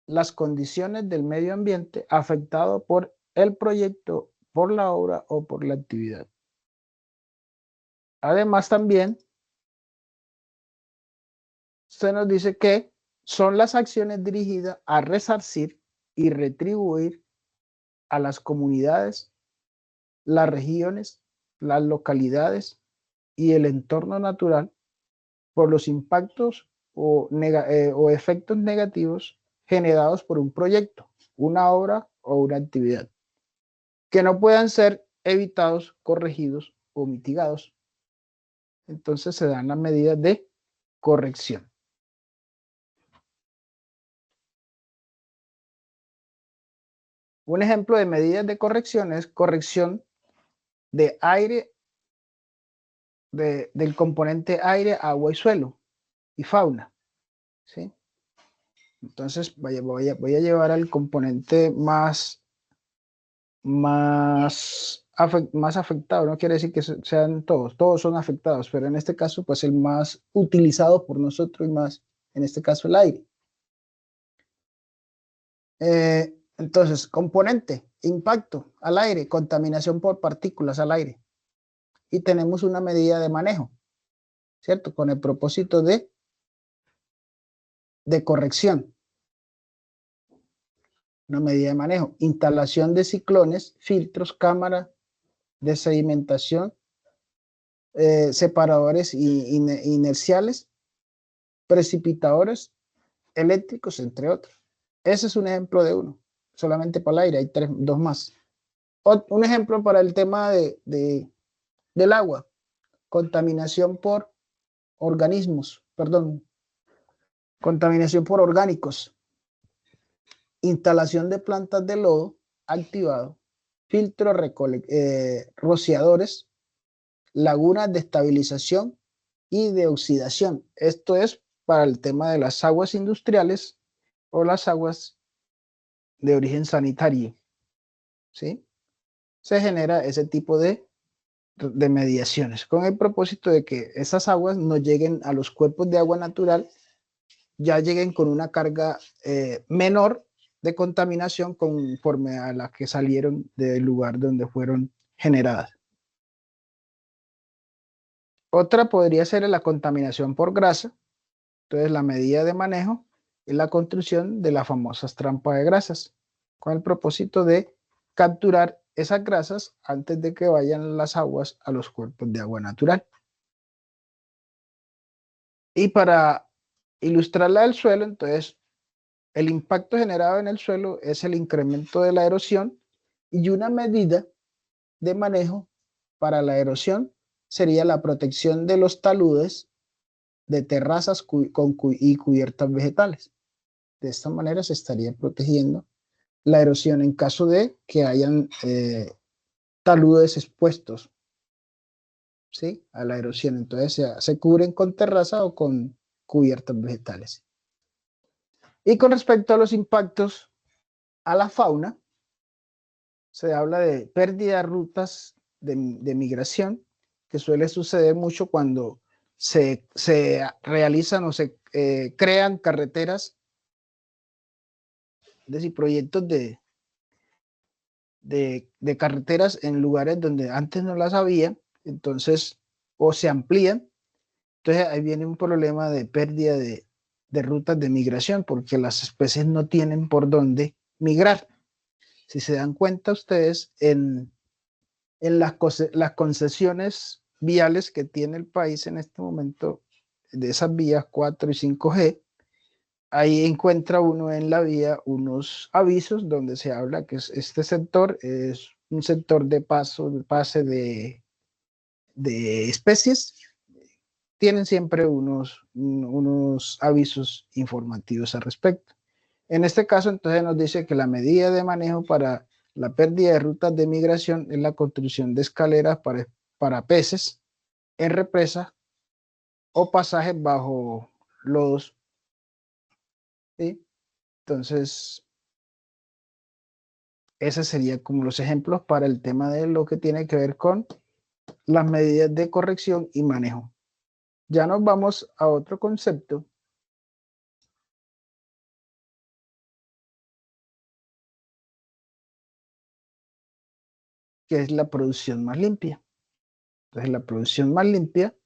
Speaker 1: las condiciones del medio ambiente afectado por el proyecto, por la obra o por la actividad. Además, también se nos dice que son las acciones dirigidas a resarcir y retribuir a las comunidades, las regiones, las localidades y el entorno natural por los impactos o efectos negativos generados por un proyecto, una obra o una actividad, que no puedan ser evitados, corregidos o mitigados. Entonces se dan las medidas de corrección. Un ejemplo de medidas de corrección es corrección de aire, del componente aire, agua y suelo y fauna, ¿sí? Entonces voy a llevar al componente más afectado. No quiere decir que sean todos son afectados, pero en este caso pues el más utilizado por nosotros y más, en este caso, el aire. Entonces, componente, impacto al aire, contaminación por partículas al aire. Y tenemos una medida de manejo, ¿cierto? Con el propósito de corrección. Una medida de manejo, instalación de ciclones, filtros, cámaras de sedimentación, separadores inerciales, precipitadores eléctricos, entre otros. Ese es un ejemplo de uno, solamente para el aire, hay dos más. Un ejemplo para el tema del agua, contaminación por organismos, contaminación por orgánicos, instalación de plantas de lodo activado, filtros, rociadores, lagunas de estabilización y de oxidación. Esto es para el tema de las aguas industriales o las aguas de origen sanitario, ¿sí? Se genera ese tipo de mediaciones con el propósito de que esas aguas no lleguen a los cuerpos de agua natural, ya lleguen con una carga menor de contaminación conforme a la que salieron del lugar donde fueron generadas. Otra podría ser la contaminación por grasa. Entonces, la medida de manejo es la construcción de las famosas trampas de grasas, con el propósito de capturar esas grasas antes de que vayan las aguas a los cuerpos de agua natural. Y para ilustrar la del suelo, entonces, el impacto generado en el suelo es el incremento de la erosión, y una medida de manejo para la erosión sería la protección de los taludes de terrazas y cubiertas vegetales. De esta manera se estaría protegiendo la erosión en caso de que hayan taludes expuestos, ¿sí?, a la erosión. Entonces se cubren con terraza o con cubiertas vegetales. Y con respecto a los impactos a la fauna, se habla de pérdida de rutas de migración, que suele suceder mucho cuando se realizan o se crean carreteras, es decir, proyectos de carreteras en lugares donde antes no las había, entonces, o se amplían, Entonces ahí viene un problema de pérdida de rutas de migración porque las especies no tienen por dónde migrar. Si se dan cuenta ustedes, en las concesiones viales que tiene el país en este momento, de esas vías 4 y 5G, ahí encuentra uno en la vía unos avisos donde se habla que este sector es un sector de pase de especies. Tienen siempre unos avisos informativos al respecto. En este caso, entonces nos dice que la medida de manejo para la pérdida de rutas de migración es la construcción de escaleras para peces en represas o pasajes bajo lodos. ¿Sí? Entonces, esos serían como los ejemplos para el tema de lo que tiene que ver con las medidas de corrección y manejo. Ya nos vamos a otro concepto que es la producción más limpia. Entonces, la producción más limpia,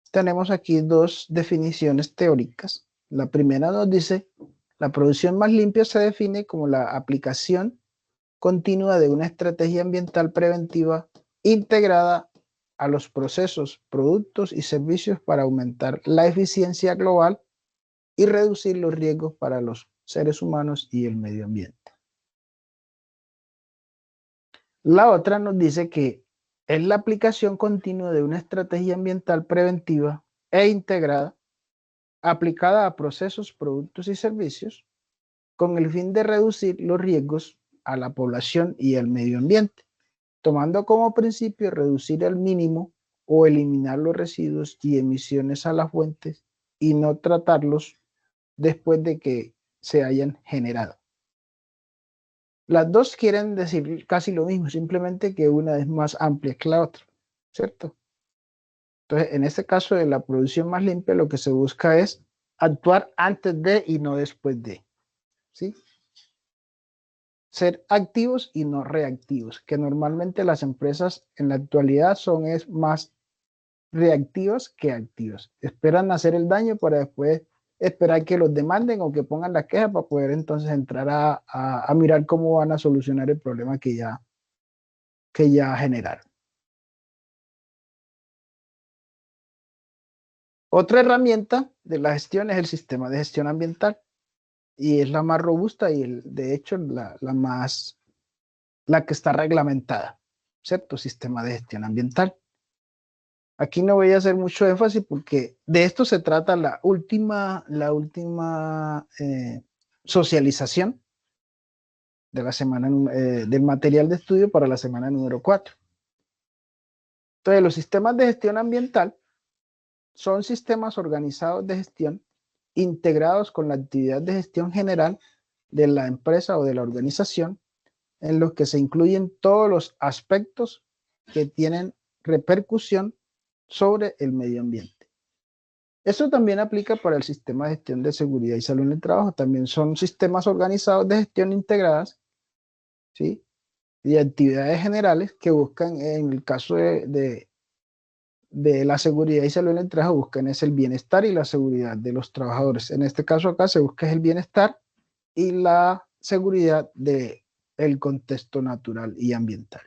Speaker 1: tenemos aquí dos definiciones teóricas. La primera nos dice, la producción más limpia se define como la aplicación continua de una estrategia ambiental preventiva integrada a los procesos, productos y servicios para aumentar la eficiencia global y reducir los riesgos para los seres humanos y el medio ambiente. La otra nos dice que es la aplicación continua de una estrategia ambiental preventiva e integrada aplicada a procesos, productos y servicios con el fin de reducir los riesgos a la población y al medio ambiente, tomando como principio reducir al mínimo o eliminar los residuos y emisiones a las fuentes y no tratarlos después de que se hayan generado. Las dos quieren decir casi lo mismo, simplemente que una es más amplia que la otra, ¿cierto? Entonces, en este caso de la producción más limpia, lo que se busca es actuar antes de y no después de, ¿sí? Ser activos y no reactivos, que normalmente las empresas en la actualidad son más reactivas que activas. Esperan hacer el daño para después esperar que los demanden o que pongan la queja para poder entonces entrar a mirar cómo van a solucionar el problema que ya generaron. Otra herramienta de la gestión es el sistema de gestión ambiental y es la más robusta y de hecho la que está reglamentada, ¿cierto? Sistema de gestión ambiental. Aquí no voy a hacer mucho énfasis porque de esto se trata la última socialización de la semana del material de estudio para la semana número 4. Entonces, los sistemas de gestión ambiental son sistemas organizados de gestión integrados con la actividad de gestión general de la empresa o de la organización, en los que se incluyen todos los aspectos que tienen repercusión sobre el medio ambiente. Eso también aplica para el sistema de gestión de seguridad y salud en el trabajo. También son sistemas organizados de gestión integradas, ¿sí? Y actividades generales que buscan, en el caso de la seguridad y salud en el trabajo, buscan es el bienestar y la seguridad de los trabajadores. En este caso acá se busca el bienestar y la seguridad del contexto natural y ambiental.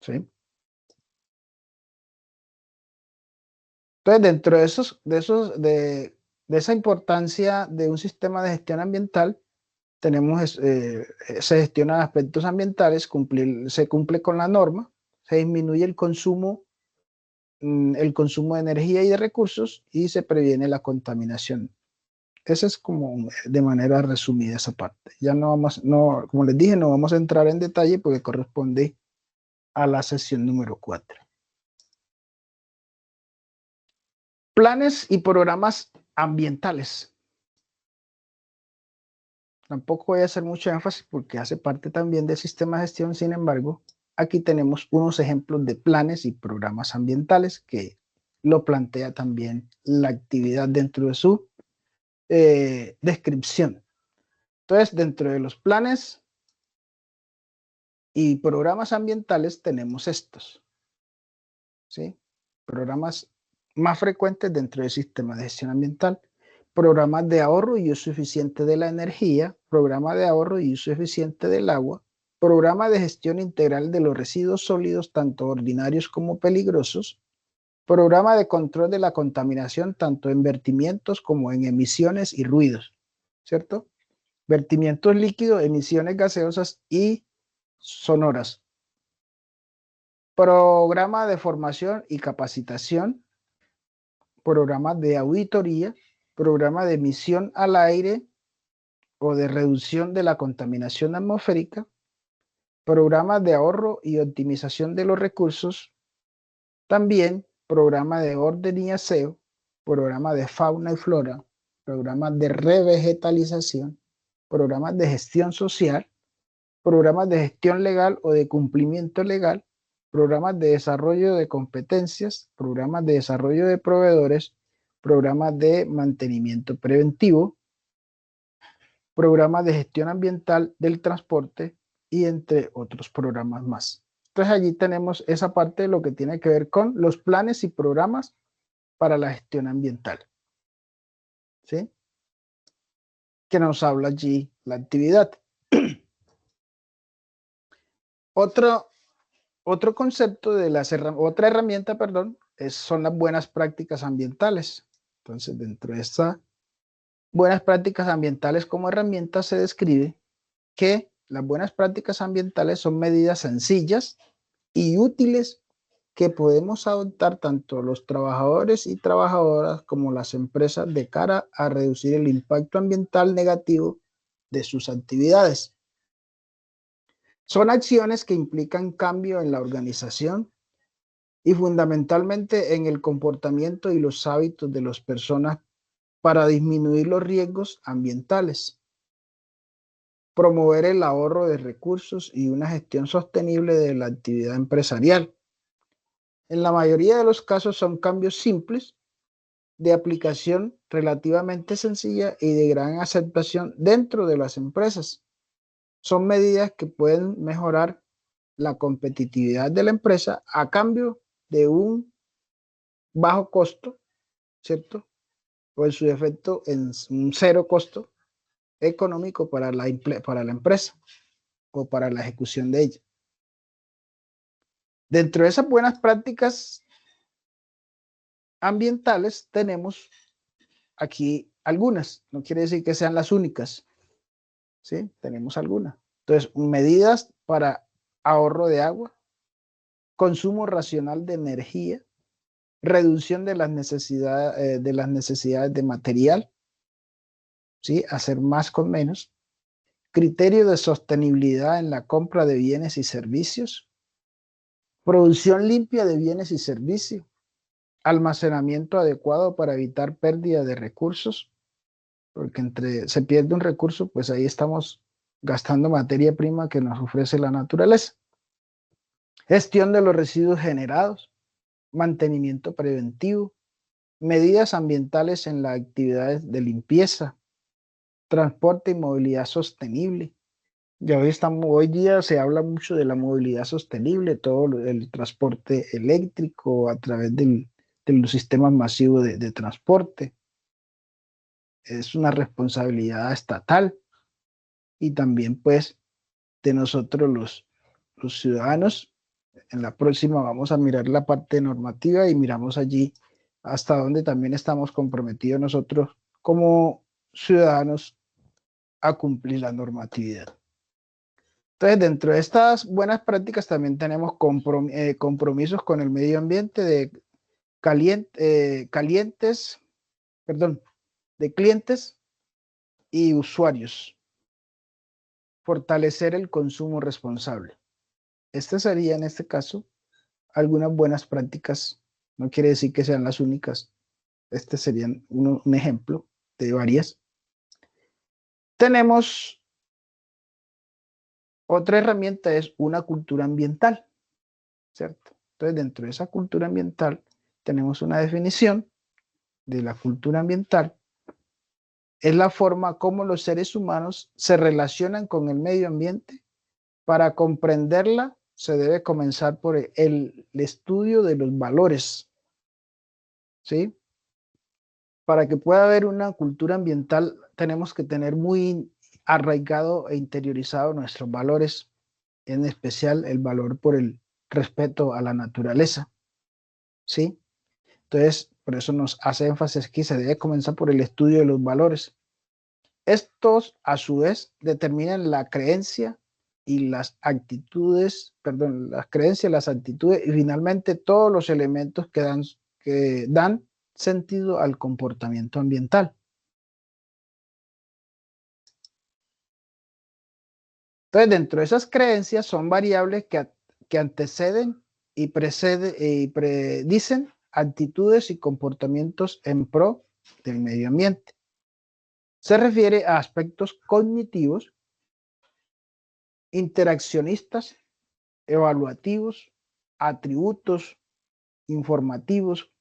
Speaker 1: ¿Sí? Entonces, dentro de esa importancia de un sistema de gestión ambiental, se gestionan aspectos ambientales, se cumple con la norma, se disminuye el consumo de energía y de recursos y se previene la contaminación. Esa es como de manera resumida esa parte. Ya como les dije, no vamos a entrar en detalle porque corresponde a la sesión número 4. Planes y programas ambientales. Tampoco voy a hacer mucho énfasis porque hace parte también del sistema de gestión. Sin embargo, aquí tenemos unos ejemplos de planes y programas ambientales que lo plantea también la actividad dentro de su descripción. Entonces, dentro de los planes y programas ambientales tenemos estos, ¿sí? Programas más frecuentes dentro del sistema de gestión ambiental: programas de ahorro y uso eficiente de la energía, programa de ahorro y uso eficiente del agua, programa de gestión integral de los residuos sólidos, tanto ordinarios como peligrosos, programa de control de la contaminación, tanto en vertimientos como en emisiones y ruidos, ¿cierto? Vertimientos líquidos, emisiones gaseosas y sonoras. Programa de formación y capacitación, programa de auditoría, programa de emisión al aire o de reducción de la contaminación atmosférica, programas de ahorro y optimización de los recursos, también programa de orden y aseo, programa de fauna y flora, programas de revegetalización, programas de gestión social, programas de gestión legal o de cumplimiento legal, programas de desarrollo de competencias, programas de desarrollo de proveedores, programas de mantenimiento preventivo, programas de gestión ambiental del transporte y entre otros programas más. Entonces allí tenemos esa parte de lo que tiene que ver con los planes y programas para la gestión ambiental, ¿sí? Que nos habla allí la actividad. Otro concepto de otra herramienta, perdón, son las buenas prácticas ambientales. Entonces, dentro de estas buenas prácticas ambientales como herramienta se describe que las buenas prácticas ambientales son medidas sencillas y útiles que podemos adoptar tanto los trabajadores y trabajadoras como las empresas de cara a reducir el impacto ambiental negativo de sus actividades. Son acciones que implican cambio en la organización y fundamentalmente en el comportamiento y los hábitos de las personas para disminuir los riesgos ambientales, promover el ahorro de recursos y una gestión sostenible de la actividad empresarial. En la mayoría de los casos son cambios simples, de aplicación relativamente sencilla y de gran aceptación dentro de las empresas. Son medidas que pueden mejorar la competitividad de la empresa a cambio de un bajo costo, ¿cierto? O en su efecto en un cero costo económico para la empresa o para la ejecución de ella. Dentro de esas buenas prácticas ambientales tenemos aquí algunas, no quiere decir que sean las únicas, ¿sí? Tenemos algunas. Entonces, medidas para ahorro de agua, consumo racional de energía, reducción de las necesidades de material, ¿sí? Hacer más con menos, criterio de sostenibilidad en la compra de bienes y servicios, producción limpia de bienes y servicios, almacenamiento adecuado para evitar pérdida de recursos, porque entre se pierde un recurso, pues ahí estamos gastando materia prima que nos ofrece la naturaleza. Gestión de los residuos generados, mantenimiento preventivo, medidas ambientales en las actividades de limpieza, transporte y movilidad sostenible. Ya hoy día se habla mucho de la movilidad sostenible, todo el transporte eléctrico a través de los sistemas masivos de transporte. Es una responsabilidad estatal y también pues de nosotros los ciudadanos. En la próxima vamos a mirar la parte normativa y miramos allí hasta dónde también estamos comprometidos nosotros como ciudadanos a cumplir la normatividad. Entonces, dentro de estas buenas prácticas también tenemos compromisos con el medio ambiente de clientes y usuarios. Fortalecer el consumo responsable. Este sería en este caso algunas buenas prácticas. No quiere decir que sean las únicas. Este sería un ejemplo de varias. Tenemos otra herramienta, es una cultura ambiental, ¿cierto? Entonces, dentro de esa cultura ambiental tenemos una definición de la cultura ambiental. Es la forma como los seres humanos se relacionan con el medio ambiente. Para comprenderla, se debe comenzar por el estudio de los valores ¿sí? Para que pueda haber una cultura ambiental, tenemos que tener muy arraigado e interiorizado nuestros valores, en especial el valor por el respeto a la naturaleza, ¿sí? Entonces, por eso nos hace énfasis que se debe comenzar por el estudio de los valores. Estos, a su vez, determinan la creencia y las actitudes, perdón, las creencias, las actitudes y finalmente todos los elementos que dan sentido al comportamiento ambiental. Entonces, dentro de esas creencias son variables que anteceden y predicen actitudes y comportamientos en pro del medio ambiente. Se refiere a aspectos cognitivos, interaccionistas, evaluativos, atributos informativos,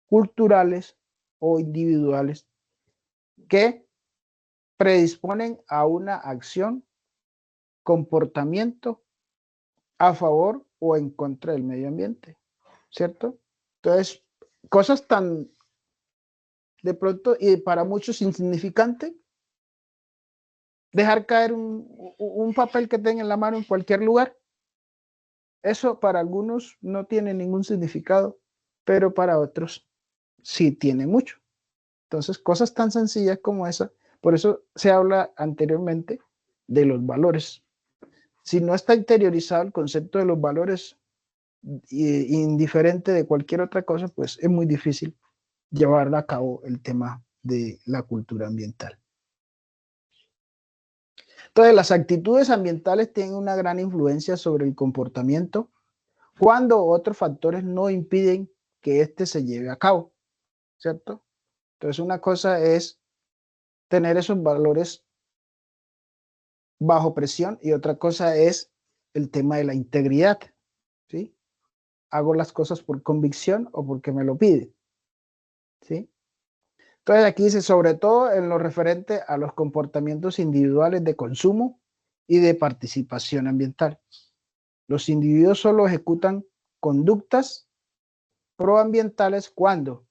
Speaker 1: culturales o individuales que predisponen a una acción, comportamiento a favor o en contra del medio ambiente, ¿cierto? Entonces, cosas tan de pronto y para muchos insignificantes, dejar caer un papel que tenga en la mano en cualquier lugar, eso para algunos no tiene ningún significado, pero para otros sí tiene mucho. Entonces, cosas tan sencillas como esa, por eso se habla anteriormente de los valores. Si no está interiorizado el concepto de los valores, indiferente de cualquier otra cosa, pues es muy difícil llevar a cabo el tema de la cultura ambiental. Entonces, las actitudes ambientales tienen una gran influencia sobre el comportamiento cuando otros factores no impiden que éste se lleve a cabo, ¿cierto? Entonces, una cosa es tener esos valores bajo presión y otra cosa es el tema de la integridad, ¿sí? Hago las cosas por convicción o porque me lo pide, ¿sí? Entonces aquí dice, sobre todo en lo referente a los comportamientos individuales de consumo y de participación ambiental. Los individuos solo ejecutan conductas proambientales cuando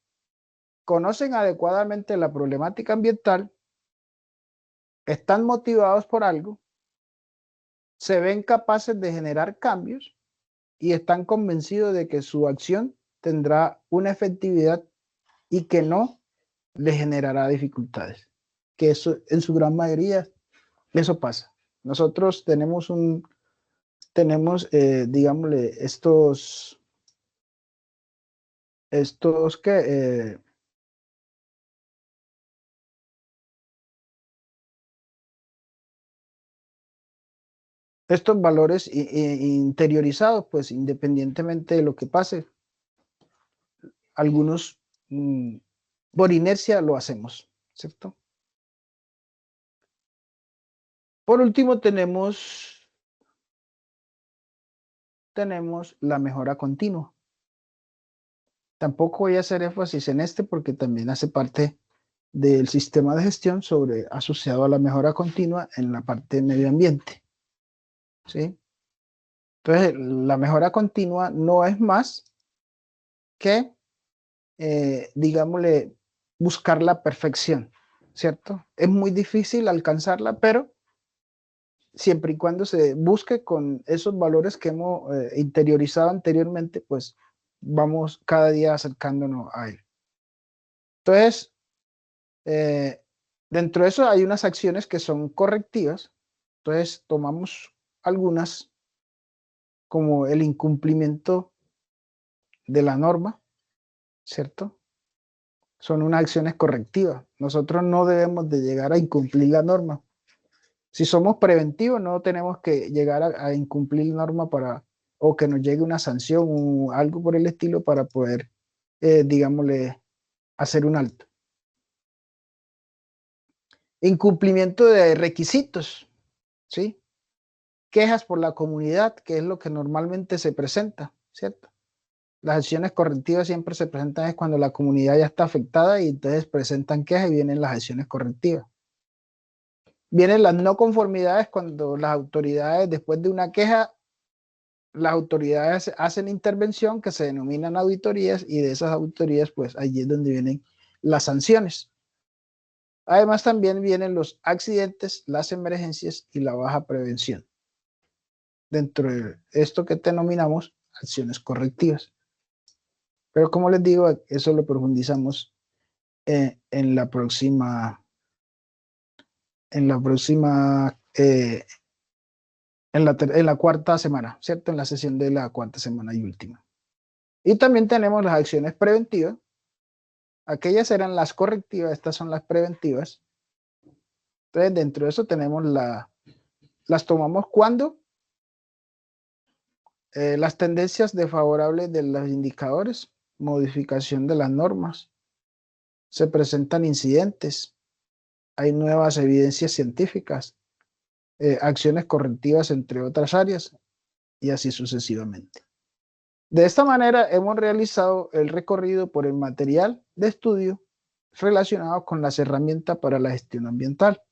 Speaker 1: conocen adecuadamente la problemática ambiental, están motivados por algo, se ven capaces de generar cambios y están convencidos de que su acción tendrá una efectividad y que no le generará dificultades. Que eso en su gran mayoría eso pasa. Nosotros tenemos digámosle, estos que estos valores interiorizados, pues independientemente de lo que pase, algunos por inercia lo hacemos, ¿cierto? Por último tenemos la mejora continua. Tampoco voy a hacer énfasis en este porque también hace parte del sistema de gestión asociado a la mejora continua en la parte de medio ambiente, ¿sí? Entonces, la mejora continua no es más que, digámosle, buscar la perfección, ¿cierto? Es muy difícil alcanzarla, pero siempre y cuando se busque con esos valores que hemos interiorizado anteriormente, pues vamos cada día acercándonos a él. Entonces, dentro de eso hay unas acciones que son correctivas. Entonces, tomamos algunas como el incumplimiento de la norma, ¿cierto? Son unas acciones correctivas. Nosotros no debemos de llegar a incumplir la norma. Si somos preventivos, no tenemos que llegar a incumplir la norma o que nos llegue una sanción o algo por el estilo para poder, digámosle, hacer un alto. Incumplimiento de requisitos, ¿sí? Quejas por la comunidad, que es lo que normalmente se presenta, ¿cierto? Las acciones correctivas siempre se presentan es cuando la comunidad ya está afectada y entonces presentan quejas y vienen las acciones correctivas. Vienen las no conformidades cuando las autoridades, después de una queja, las autoridades hacen intervención que se denominan auditorías, y de esas auditorías, pues allí es donde vienen las sanciones. Además, también vienen los accidentes, las emergencias y la baja prevención. Dentro de esto que denominamos acciones correctivas. Pero como les digo, eso lo profundizamos en la próxima, en la cuarta semana, ¿cierto? En la sesión de la cuarta semana y última. Y también tenemos las acciones preventivas. Aquellas eran las correctivas, estas son las preventivas. Entonces, dentro de eso tenemos las tomamos cuando las tendencias desfavorables de los indicadores, modificación de las normas, se presentan incidentes, hay nuevas evidencias científicas, acciones correctivas, entre otras áreas, y así sucesivamente. De esta manera hemos realizado el recorrido por el material de estudio relacionado con las herramientas para la gestión ambiental.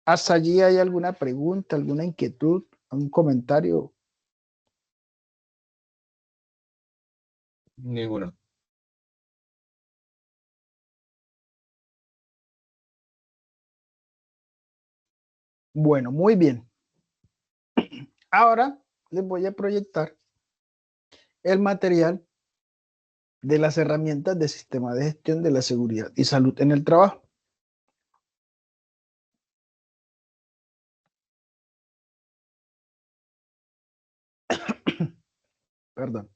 Speaker 1: ¿Hasta allí hay alguna pregunta, alguna inquietud, algún comentario?
Speaker 3: Ninguna.
Speaker 1: Bueno, muy bien. Ahora les voy a proyectar el material de las herramientas de sistema de gestión de la seguridad y salud en el trabajo. Perdón.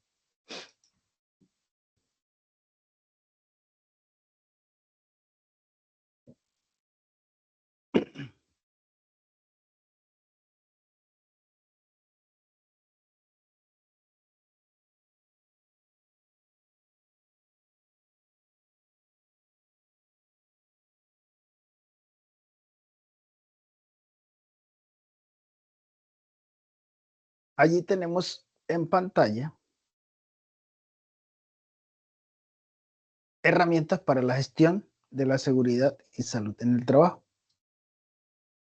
Speaker 1: Allí tenemos en pantalla herramientas para la gestión de la seguridad y salud en el trabajo.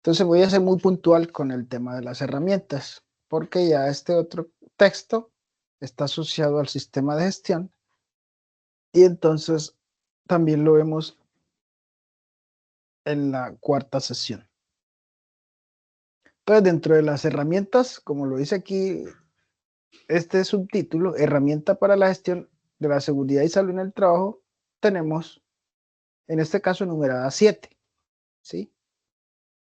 Speaker 1: Entonces voy a ser muy puntual con el tema de las herramientas, porque ya este otro texto está asociado al sistema de gestión, y entonces también lo vemos en la cuarta sesión. Entonces, dentro de las herramientas, como lo dice aquí este subtítulo, herramienta para la gestión de la seguridad y salud en el trabajo, tenemos en este caso numerada 7, ¿sí?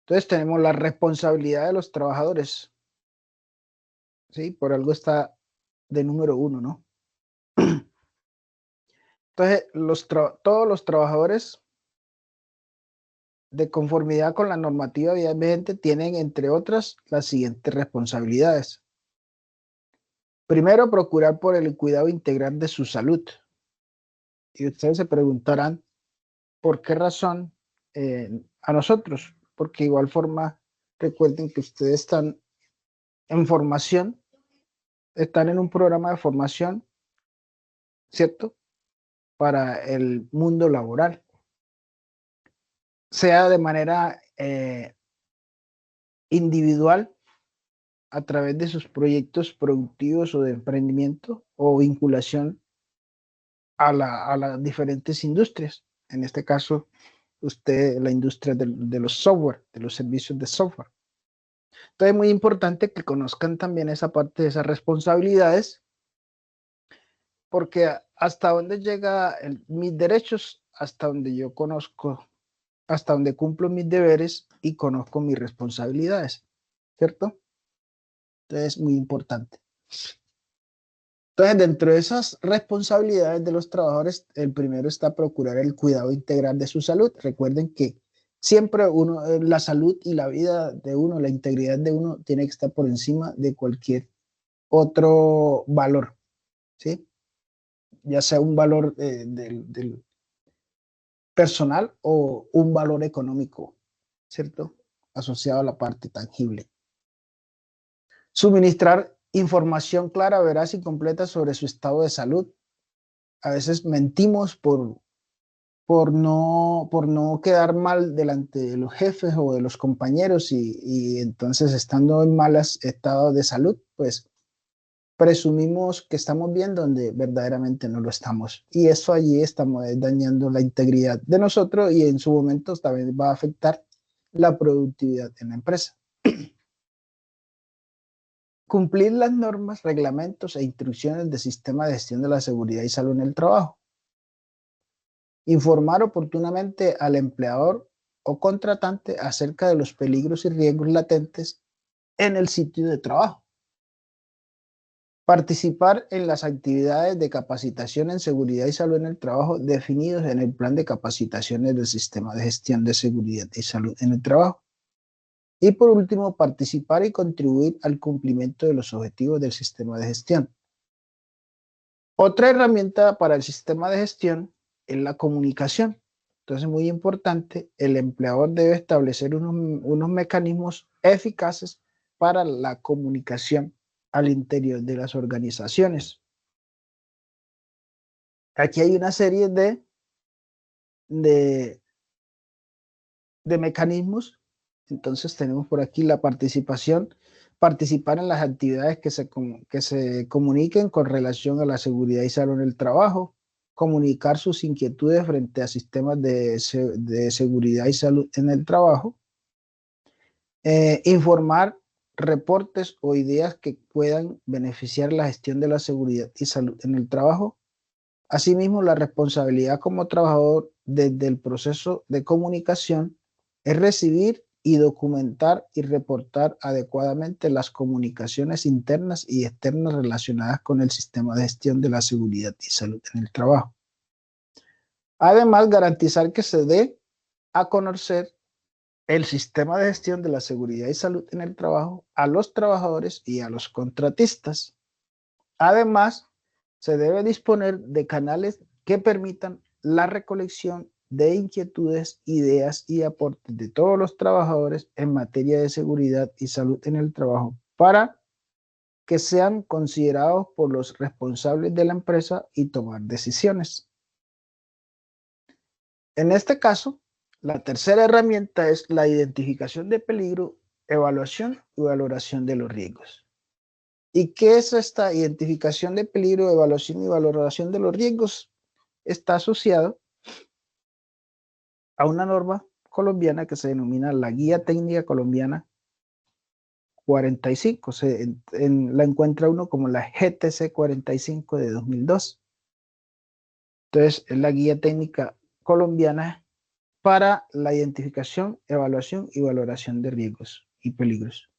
Speaker 1: Entonces tenemos la responsabilidad de los trabajadores, ¿sí? Por algo está de número 1, ¿no? Entonces, todos los trabajadores, de conformidad con la normativa vigente, tienen, entre otras, las siguientes responsabilidades. Primero, procurar por el cuidado integral de su salud. Y ustedes se preguntarán, ¿por qué razón a nosotros? Porque igual forma, recuerden que ustedes están en formación, están en un programa de formación, ¿cierto? Para el mundo laboral, sea de manera individual, a través de sus proyectos productivos o de emprendimiento, o vinculación a las diferentes industrias. En este caso, usted, la industria de los software, de los servicios de software. Entonces es muy importante que conozcan también esa parte de esas responsabilidades, porque hasta donde llega mis derechos, hasta donde yo conozco, hasta donde cumplo mis deberes y conozco mis responsabilidades, ¿cierto? Entonces es muy importante. Entonces, dentro de esas responsabilidades de los trabajadores, el primero está procurar el cuidado integral de su salud. Recuerden que siempre la salud y la vida de uno, la integridad de uno, tiene que estar por encima de cualquier otro valor, ¿sí? Ya sea un valor del personal o un valor económico, ¿cierto? Asociado a la parte tangible. Suministrar información clara, veraz y completa sobre su estado de salud. A veces mentimos por no quedar mal delante de los jefes o de los compañeros, y entonces, estando en malos estados de salud, pues presumimos que estamos bien donde verdaderamente no lo estamos. Y eso allí estamos dañando la integridad de nosotros y en su momento también va a afectar la productividad en la empresa. Cumplir las normas, reglamentos e instrucciones del sistema de gestión de la seguridad y salud en el trabajo. Informar oportunamente al empleador o contratante acerca de los peligros y riesgos latentes en el sitio de trabajo. Participar en las actividades de capacitación en seguridad y salud en el trabajo definidos en el plan de capacitaciones del sistema de gestión de seguridad y salud en el trabajo. Y por último, participar y contribuir al cumplimiento de los objetivos del sistema de gestión. Otra herramienta para el sistema de gestión es la comunicación. Entonces, muy importante, el empleador debe establecer unos mecanismos eficaces para la comunicación al interior de las organizaciones. Aquí hay una serie de mecanismos. Entonces tenemos por aquí la participación, participar en las actividades que se comuniquen con relación a la seguridad y salud en el trabajo, comunicar sus inquietudes frente a sistemas de seguridad y salud en el trabajo, informar reportes o ideas que puedan beneficiar la gestión de la seguridad y salud en el trabajo. Asimismo, la responsabilidad como trabajador desde el proceso de comunicación es recibir y documentar y reportar adecuadamente las comunicaciones internas y externas relacionadas con el sistema de gestión de la seguridad y salud en el trabajo. Además, garantizar que se dé a conocer el sistema de gestión de la seguridad y salud en el trabajo a los trabajadores y a los contratistas. Además, se debe disponer de canales que permitan la recolección de inquietudes, ideas y aportes de todos los trabajadores en materia de seguridad y salud en el trabajo para que sean considerados por los responsables de la empresa y tomar decisiones. En este caso, la tercera herramienta es la identificación de peligro, evaluación y valoración de los riesgos. ¿Y qué es esta identificación de peligro, evaluación y valoración de los riesgos? Está asociado a una norma colombiana que se denomina la Guía Técnica Colombiana 45. La encuentra uno como la GTC 45 de 2002. Entonces, es la Guía Técnica Colombiana para la identificación, evaluación y valoración de riesgos y peligros.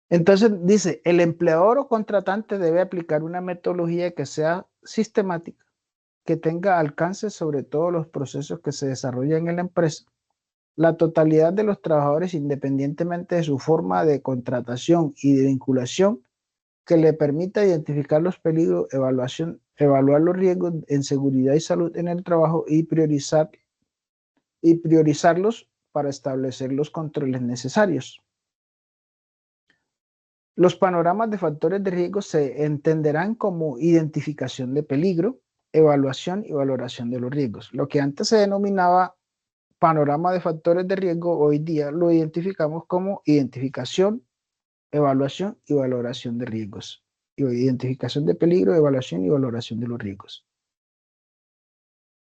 Speaker 1: Entonces dice, el empleador o contratante debe aplicar una metodología que sea sistemática, que tenga alcance sobre todos los procesos que se desarrollan en la empresa, la totalidad de los trabajadores independientemente de su forma de contratación y de vinculación, que le permita identificar los peligros, evaluar los riesgos en seguridad y salud en el trabajo y priorizarlos para establecer los controles necesarios. Los panoramas de factores de riesgo se entenderán como identificación de peligro, evaluación y valoración de los riesgos. Lo que antes se denominaba panorama de factores de riesgo, hoy día lo identificamos como identificación, evaluación y valoración de riesgos. Identificación de peligro, evaluación y valoración de los riesgos.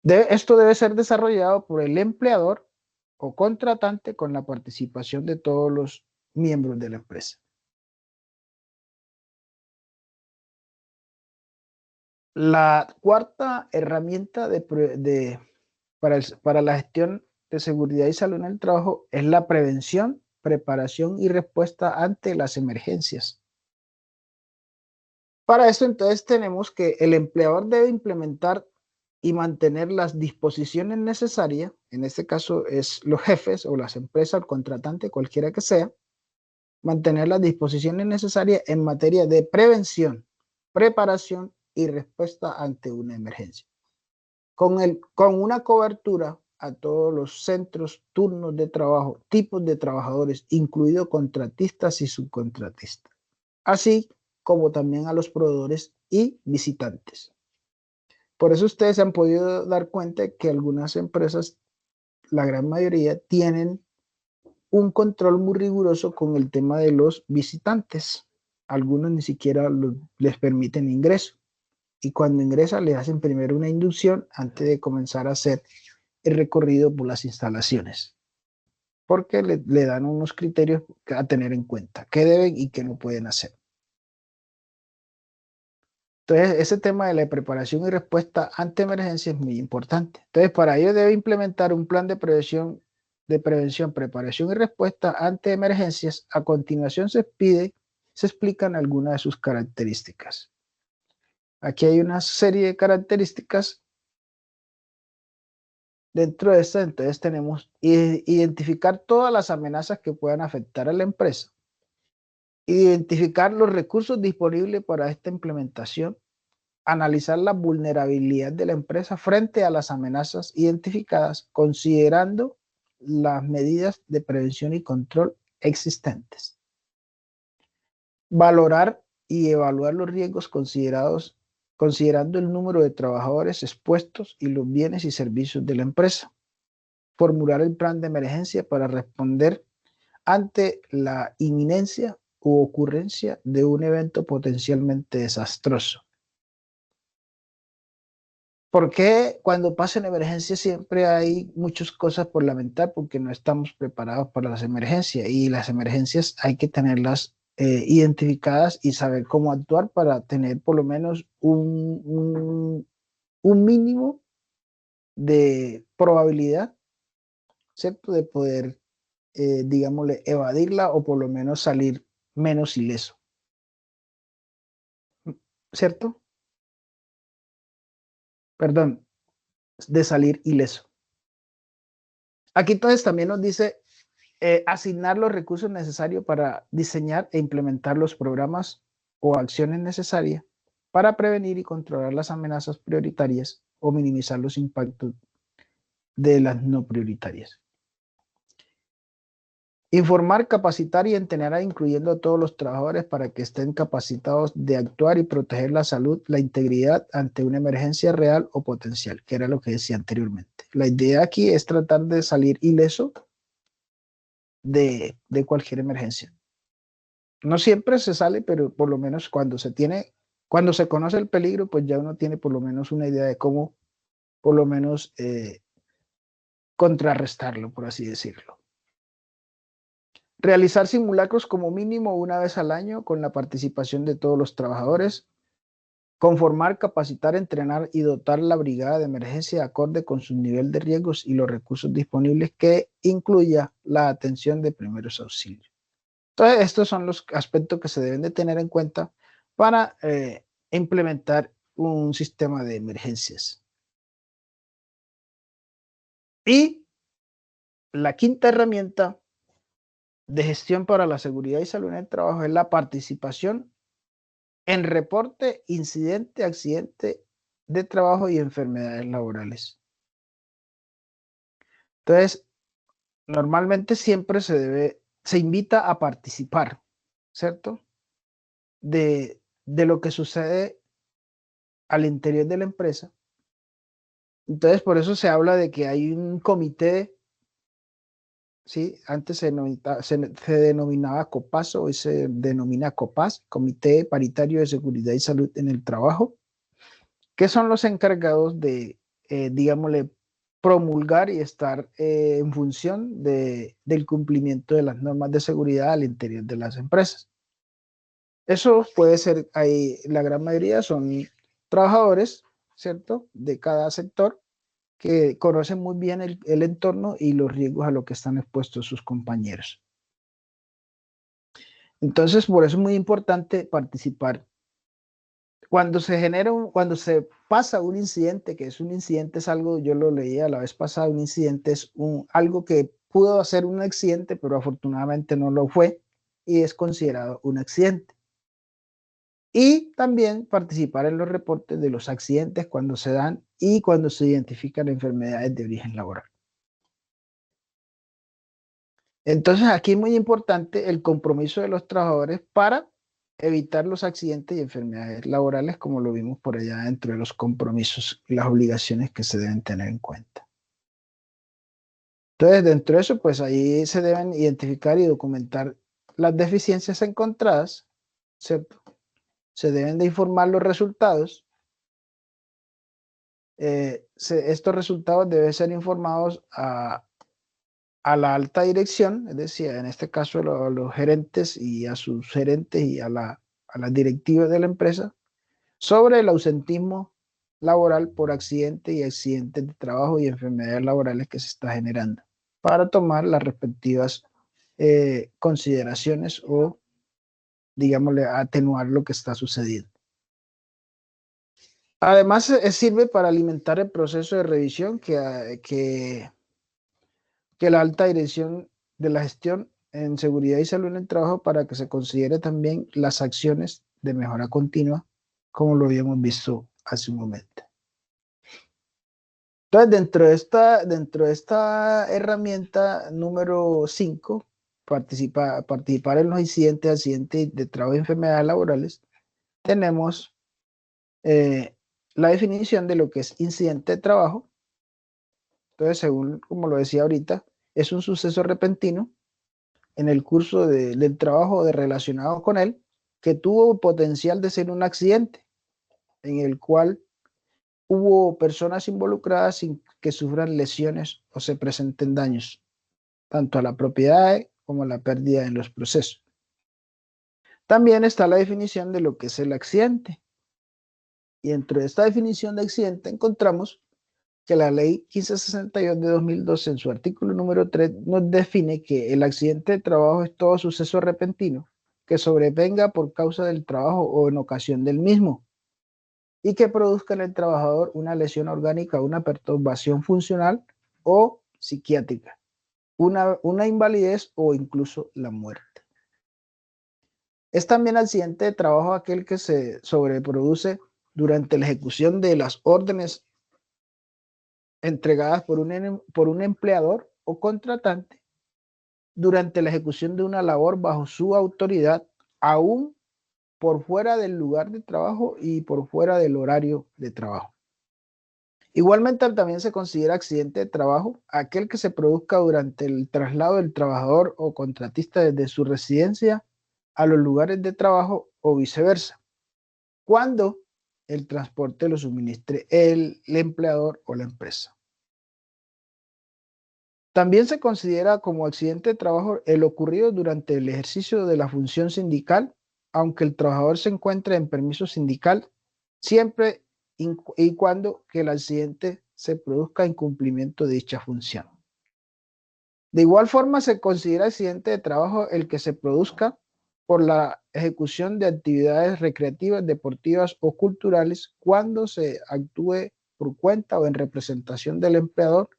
Speaker 1: Esto debe ser desarrollado por el empleador o contratante con la participación de todos los miembros de la empresa. La cuarta herramienta para la gestión de seguridad y salud en el trabajo es la prevención, preparación y respuesta ante las emergencias. Para esto, entonces, tenemos que el empleador debe implementar y mantener las disposiciones necesarias, en este caso es los jefes o las empresas, el contratante, cualquiera que sea, mantener las disposiciones necesarias en materia de prevención, preparación y respuesta ante una emergencia. Con una cobertura a todos los centros, turnos de trabajo, tipos de trabajadores, incluidos contratistas y subcontratistas, así como también a los proveedores y visitantes. Por eso ustedes se han podido dar cuenta que algunas empresas, la gran mayoría, tienen un control muy riguroso con el tema de los visitantes. algunos ni siquiera les permiten ingreso. Y cuando ingresan les hacen primero una inducción antes de comenzar a hacer el recorrido por las instalaciones. Porque le dan unos criterios a tener en cuenta, qué deben y qué no pueden hacer. Entonces, ese tema de la preparación y respuesta ante emergencia es muy importante. Entonces, para ello debe implementar un plan de prevención, preparación y respuesta ante emergencias. A continuación se explican algunas de sus características. Aquí hay una serie de características. Dentro de esta, entonces tenemos identificar todas las amenazas que puedan afectar a la empresa, identificar los recursos disponibles para esta implementación, analizar la vulnerabilidad de la empresa frente a las amenazas identificadas, considerando las medidas de prevención y control existentes, valorar y evaluar los riesgos considerando el número de trabajadores expuestos y los bienes y servicios de la empresa, formular el plan de emergencia para responder ante la inminencia u ocurrencia de un evento potencialmente desastroso. ¿Por qué cuando pasa en emergencia siempre hay muchas cosas por lamentar? Porque no estamos preparados para las emergencias, y las emergencias hay que tenerlas identificadas y saber cómo actuar para tener por lo menos un mínimo de probabilidad, ¿cierto? De poder, digámosle, evadirla o por lo menos salir menos ileso, ¿cierto? Perdón, de salir ileso. Aquí entonces también nos dice asignar los recursos necesarios para diseñar e implementar los programas o acciones necesarias para prevenir y controlar las amenazas prioritarias o minimizar los impactos de las no prioritarias. Informar, capacitar y entrenar, incluyendo a todos los trabajadores para que estén capacitados de actuar y proteger la salud, la integridad ante una emergencia real o potencial, que era lo que decía anteriormente. La idea aquí es tratar de salir ileso de cualquier emergencia. No siempre se sale, pero por lo menos cuando se conoce el peligro, pues ya uno tiene por lo menos una idea de cómo por lo menos contrarrestarlo, por así decirlo. Realizar simulacros como mínimo una vez al año con la participación de todos los trabajadores. Conformar, capacitar, entrenar y dotar la brigada de emergencia acorde con su nivel de riesgos y los recursos disponibles, que incluya la atención de primeros auxilios. Entonces, estos son los aspectos que se deben de tener en cuenta para implementar un sistema de emergencias. Y la quinta herramienta de gestión para la seguridad y salud en el trabajo es la participación en reporte, incidente, accidente de trabajo y enfermedades laborales. Entonces, normalmente siempre se invita a participar, ¿cierto? De lo que sucede al interior de la empresa. Entonces, por eso se habla de que hay un comité, ¿sí? Antes se denominaba COPAS, hoy se denomina COPAS, Comité Paritario de Seguridad y Salud en el Trabajo, que son los encargados de, digámosle, promulgar y estar en función del cumplimiento de las normas de seguridad al interior de las empresas. Eso puede ser, la gran mayoría son trabajadores, ¿cierto?, de cada sector, que conocen muy bien el entorno y los riesgos a los que están expuestos sus compañeros. Entonces, por eso es muy importante participar. Cuando se pasa un incidente, que es un incidente, es algo, yo lo leía la vez pasada, un incidente es algo que pudo ser un accidente, pero afortunadamente no lo fue, y es considerado un accidente. Y también participar en los reportes de los accidentes cuando se dan y cuando se identifican enfermedades de origen laboral. Entonces, aquí es muy importante el compromiso de los trabajadores para evitar los accidentes y enfermedades laborales, como lo vimos por allá dentro de los compromisos y las obligaciones que se deben tener en cuenta. Entonces, dentro de eso, pues ahí se deben identificar y documentar las deficiencias encontradas ¿cierto? Se deben de informar los resultados. Estos resultados deben ser informados a la alta dirección, es decir, en este caso a los gerentes y a sus gerentes y a las directivas de la empresa, sobre el ausentismo laboral por accidente y accidentes de trabajo y enfermedades laborales que se está generando, para tomar las respectivas consideraciones o, digámosle, atenuar lo que está sucediendo. Además, sirve para alimentar el proceso de revisión que la alta dirección de la gestión en seguridad y salud en el trabajo, para que se considere también las acciones de mejora continua, como lo habíamos visto hace un momento. Entonces, dentro de esta herramienta número 5, participar en los accidentes de trabajo y enfermedades laborales, tenemos la definición de lo que es incidente de trabajo. Entonces, según como lo decía ahorita, es un suceso repentino en el curso del trabajo relacionado con él que tuvo potencial de ser un accidente en el cual hubo personas involucradas sin que sufran lesiones o se presenten daños, tanto a la propiedad como a la pérdida en los procesos. También está la definición de lo que es el accidente. Y dentro de esta definición de accidente encontramos que la ley 1562 de 2012 en su artículo número 3 nos define que el accidente de trabajo es todo suceso repentino que sobrevenga por causa del trabajo o en ocasión del mismo y que produzca en el trabajador una lesión orgánica, una perturbación funcional o psiquiátrica, una invalidez o incluso la muerte. Es también accidente de trabajo aquel que se sobreproduce durante la ejecución de las órdenes entregadas por un empleador o contratante durante la ejecución de una labor bajo su autoridad, aún por fuera del lugar de trabajo y por fuera del horario de trabajo. Igualmente también se considera accidente de trabajo aquel que se produzca durante el traslado del trabajador o contratista desde su residencia a los lugares de trabajo o viceversa, cuando el transporte lo suministre el empleador o la empresa. También se considera como accidente de trabajo el ocurrido durante el ejercicio de la función sindical, aunque el trabajador se encuentre en permiso sindical, siempre y cuando que el accidente se produzca en cumplimiento de dicha función. De igual forma, se considera accidente de trabajo el que se produzca por la ejecución de actividades recreativas, deportivas o culturales cuando se actúe por cuenta o en representación del empleador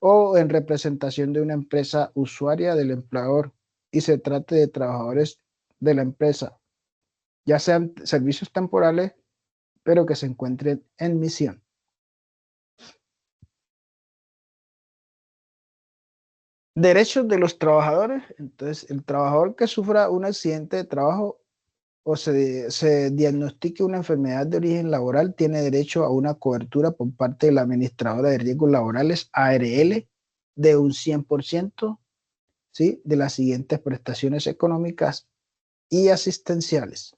Speaker 1: o en representación de una empresa usuaria del empleador y se trate de trabajadores de la empresa, ya sean servicios temporales, pero que se encuentren en misión. Derechos de los trabajadores. Entonces, el trabajador que sufra un accidente de trabajo o se diagnostique una enfermedad de origen laboral tiene derecho a una cobertura por parte de la Administradora de Riesgos Laborales, ARL, de un 100%, ¿sí?, de las siguientes prestaciones económicas y asistenciales.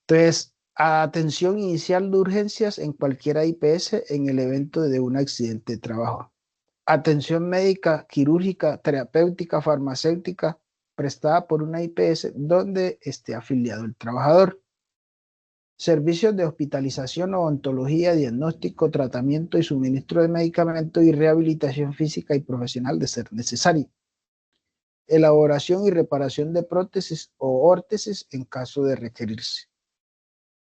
Speaker 1: Entonces, atención inicial de urgencias en cualquier IPS en el evento de un accidente de trabajo. Atención médica, quirúrgica, terapéutica, farmacéutica, prestada por una IPS donde esté afiliado el trabajador. Servicios de hospitalización, odontología, diagnóstico, tratamiento y suministro de medicamentos y rehabilitación física y profesional de ser necesario. Elaboración y reparación de prótesis o órtesis en caso de requerirse.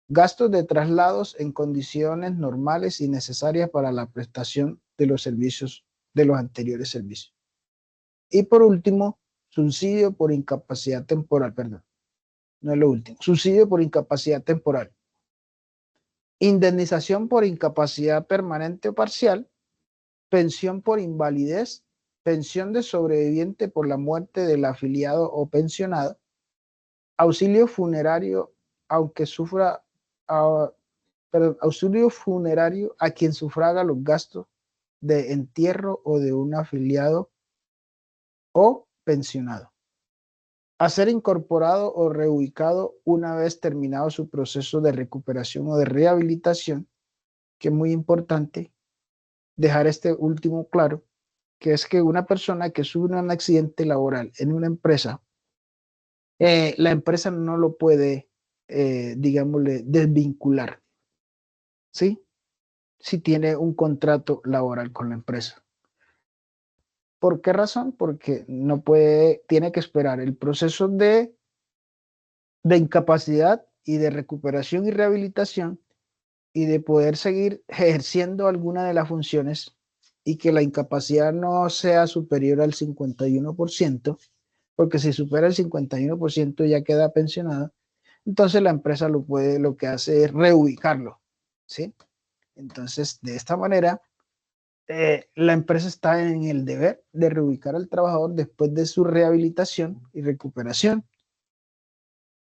Speaker 1: Gastos de traslados en condiciones normales y necesarias para la prestación de los servicios de los anteriores servicios. Y por último, subsidio por incapacidad temporal, perdón, no es lo último, subsidio por incapacidad temporal. Indemnización por incapacidad permanente o parcial, pensión por invalidez, pensión de sobreviviente por la muerte del afiliado o pensionado, auxilio funerario aunque sufra, auxilio funerario a quien sufraga los gastos de entierro o de un afiliado o pensionado. a ser incorporado o reubicado una vez terminado su proceso de recuperación o de rehabilitación, que es muy importante dejar este último claro, que es que una persona que sufre un accidente laboral en una empresa, la empresa no lo puede, digámosle, desvincular, ¿sí? Si tiene un contrato laboral con la empresa. ¿Por qué razón? Porque no puede, tiene que esperar el proceso de incapacidad y de recuperación y rehabilitación y de poder seguir ejerciendo alguna de las funciones y que la incapacidad no sea superior al 51%, porque si supera el 51% ya queda pensionado, entonces la empresa lo que hace es reubicarlo, ¿sí? Entonces, de esta manera, la empresa está en el deber de reubicar al trabajador después de su rehabilitación y recuperación.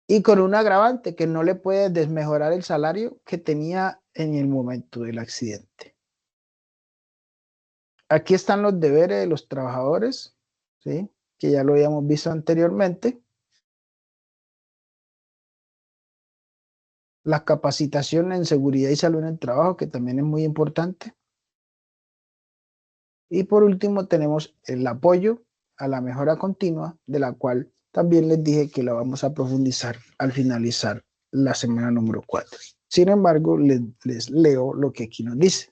Speaker 1: Y con un agravante que no le puede desmejorar el salario que tenía en el momento del accidente. Aquí están los deberes de los trabajadores, ¿sí? Que ya lo habíamos visto anteriormente. La capacitación en seguridad y salud en el trabajo, que también es muy importante. Y por último tenemos el apoyo a la mejora continua, de la cual también les dije que la vamos a profundizar al finalizar la semana número 4. Sin embargo, les leo lo que aquí nos dice.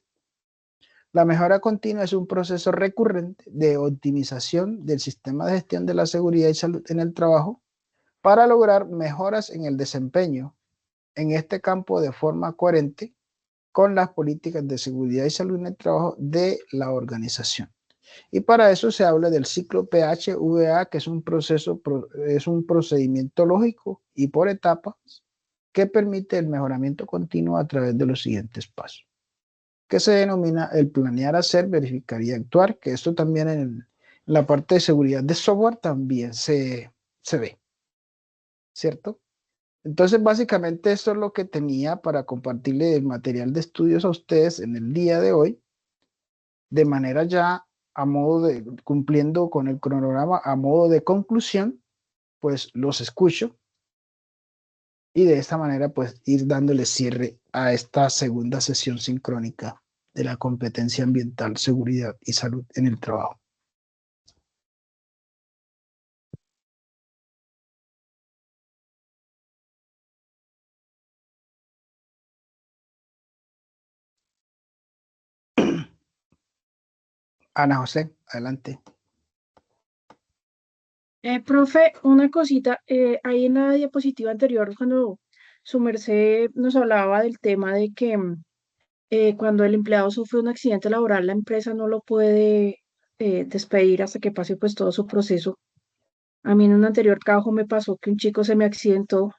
Speaker 1: La mejora continua es un proceso recurrente de optimización del sistema de gestión de la seguridad y salud en el trabajo para lograr mejoras en el desempeño en este campo de forma coherente con las políticas de seguridad y salud en el trabajo de la organización. Y para eso se habla del ciclo PHVA, que es un procedimiento lógico y por etapas que permite el mejoramiento continuo a través de los siguientes pasos, que se denomina el planear, hacer, verificar y actuar, que esto también en la parte de seguridad de software también se ve, ¿cierto? Entonces, básicamente esto es lo que tenía para compartirle el material de estudios a ustedes en el día de hoy, de manera ya a modo de, cumpliendo con el cronograma, a modo de conclusión, pues los escucho y de esta manera pues ir dándole cierre a esta segunda sesión sincrónica de la competencia ambiental, seguridad y salud en el trabajo. Ana José, adelante.
Speaker 4: Profe, una cosita, ahí en la diapositiva anterior, cuando su merced nos hablaba del tema de que cuando el empleado sufre un accidente laboral, la empresa no lo puede despedir hasta que pase pues todo su proceso. A mí en un anterior trabajo me pasó que un chico se me accidentó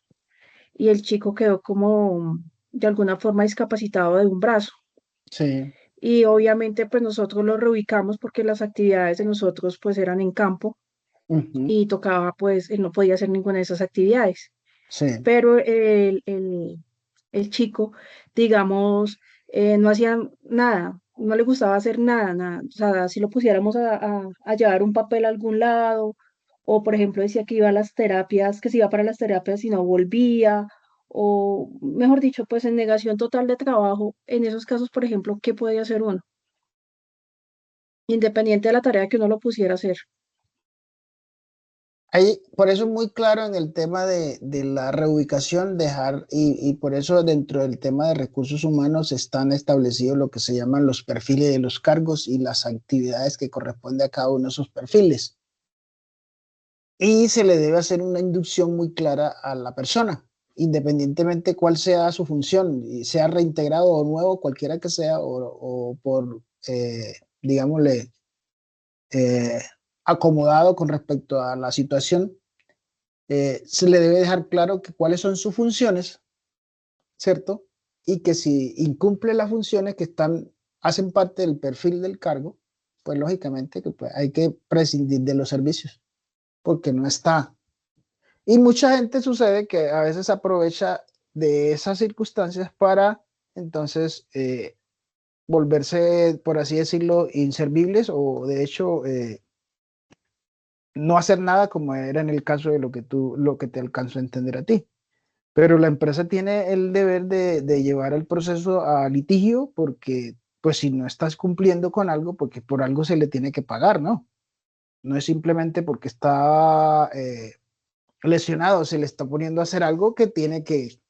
Speaker 4: y el chico quedó como de alguna forma discapacitado de un brazo.
Speaker 1: Sí.
Speaker 4: Y obviamente pues nosotros lo reubicamos porque las actividades de nosotros pues eran en campo y tocaba pues, él no podía hacer ninguna de esas actividades.
Speaker 1: Sí.
Speaker 4: Pero el chico, digamos, no hacía nada, no le gustaba hacer nada, nada. O sea, si lo pusiéramos a llevar un papel a algún lado, o por ejemplo decía que iba a las terapias, que se iba para las terapias y no volvía, o mejor dicho, pues en negación total de trabajo, en esos casos, por ejemplo, ¿qué podía hacer uno? Independiente de la tarea que uno lo pusiera a hacer.
Speaker 1: Ahí, por eso es muy claro en el tema de la reubicación, dejar, y por eso dentro del tema de recursos humanos están establecidos lo que se llaman los perfiles de los cargos y las actividades que corresponde a cada uno de esos perfiles. Y se le debe hacer una inducción muy clara a la persona, independientemente cuál sea su función, y sea reintegrado o nuevo, cualquiera que sea, o por, digámosle, acomodado con respecto a la situación. Se le debe dejar claro que cuáles son sus funciones, ¿cierto? Y que si incumple las funciones que hacen parte del perfil del cargo, pues lógicamente que pues, hay que prescindir de los servicios, porque no está. Y mucha gente sucede que a veces aprovecha de esas circunstancias para entonces volverse, por así decirlo, inservibles o de hecho no hacer nada como era en el caso de lo que te alcanzó a entender a ti. Pero la empresa tiene el deber de llevar el proceso a litigio porque, pues si no estás cumpliendo con algo, porque por algo se le tiene que pagar, ¿no? No es simplemente porque está lesionado, se le está poniendo a hacer algo que tiene que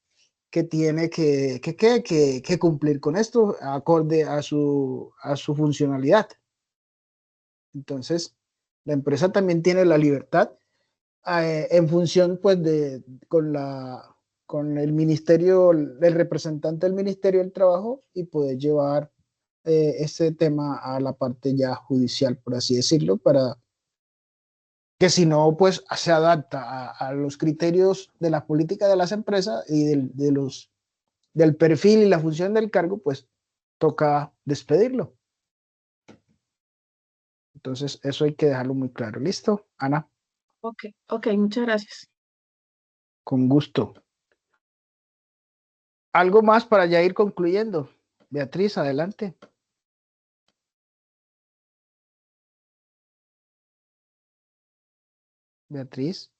Speaker 1: cumplir con esto acorde a su funcionalidad. Entonces, la empresa también tiene la libertad en función pues con el ministerio, el representante del Ministerio del Trabajo y poder llevar ese tema a la parte ya judicial, por así decirlo, para que si no, pues se adapta a los criterios de la política de las empresas y del perfil y la función del cargo, pues toca despedirlo. Entonces, eso hay que dejarlo muy claro. ¿Listo, Ana?
Speaker 4: Ok, muchas gracias.
Speaker 1: Con gusto. ¿Algo más para ya ir concluyendo? Beatriz, adelante. Beatriz.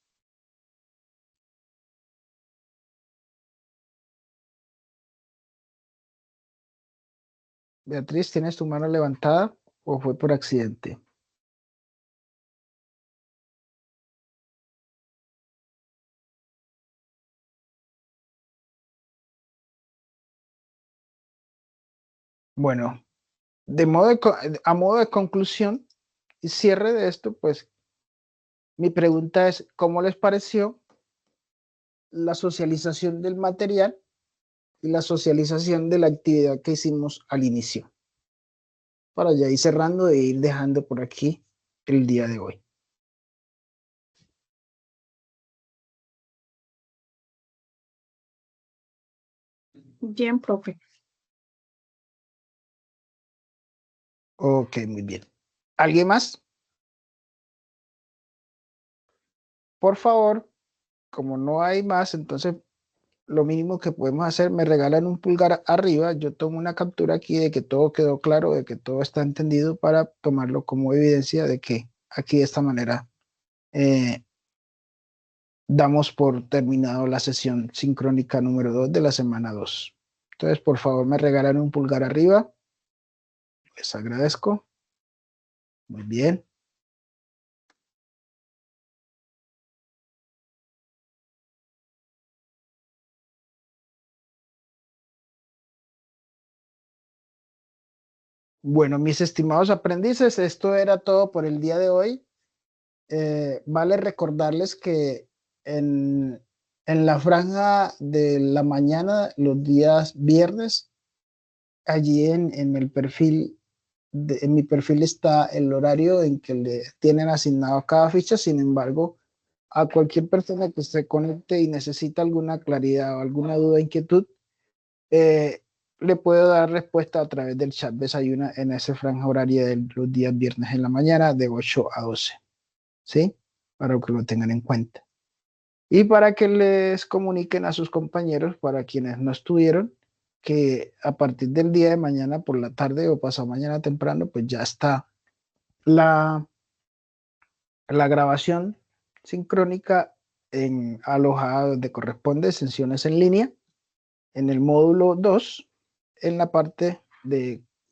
Speaker 1: Beatriz, ¿tienes tu mano levantada o fue por accidente? Bueno, a modo de conclusión y cierre de esto, pues mi pregunta es, ¿cómo les pareció la socialización del material y la socialización de la actividad que hicimos al inicio? Para ya ir cerrando e ir dejando por aquí el día de hoy.
Speaker 4: Bien, profe.
Speaker 1: Ok, muy bien. ¿Alguien más? Por favor, como no hay más, entonces lo mínimo que podemos hacer, me regalan un pulgar arriba, yo tomo una captura aquí de que todo quedó claro, de que todo está entendido para tomarlo como evidencia de que aquí de esta manera damos por terminado la sesión sincrónica número 2 de la semana 2. Entonces, por favor, me regalan un pulgar arriba. Les agradezco. Muy bien. Bueno, mis estimados aprendices, esto era todo por el día de hoy. Vale recordarles que en la franja de la mañana, los días viernes, allí en el perfil, en mi perfil está el horario en que le tienen asignado cada ficha. Sin embargo, a cualquier persona que se conecte y necesita alguna claridad o alguna duda, inquietud, le puedo dar respuesta a través del chat Desayuna en esa franja horaria de los días viernes en la mañana de 8 a 12. ¿Sí? Para que lo tengan en cuenta. Y para que les comuniquen a sus compañeros, para quienes no estuvieron, que a partir del día de mañana por la tarde o pasado mañana temprano, pues ya está la grabación sincrónica alojada donde corresponde sesiones en línea, en el módulo 2, en la parte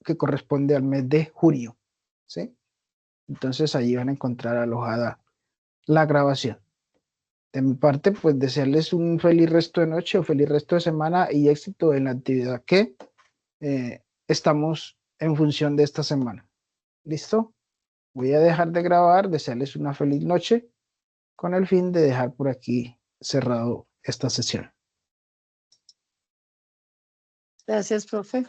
Speaker 1: que corresponde al mes de junio. ¿Sí? Entonces allí van a encontrar alojada la grabación. De mi parte, pues desearles un feliz resto de noche o feliz resto de semana y éxito en la actividad que estamos en función de esta semana. ¿Listo? Voy a dejar de grabar, desearles una feliz noche con el fin de dejar por aquí cerrado esta sesión.
Speaker 2: Gracias, profe.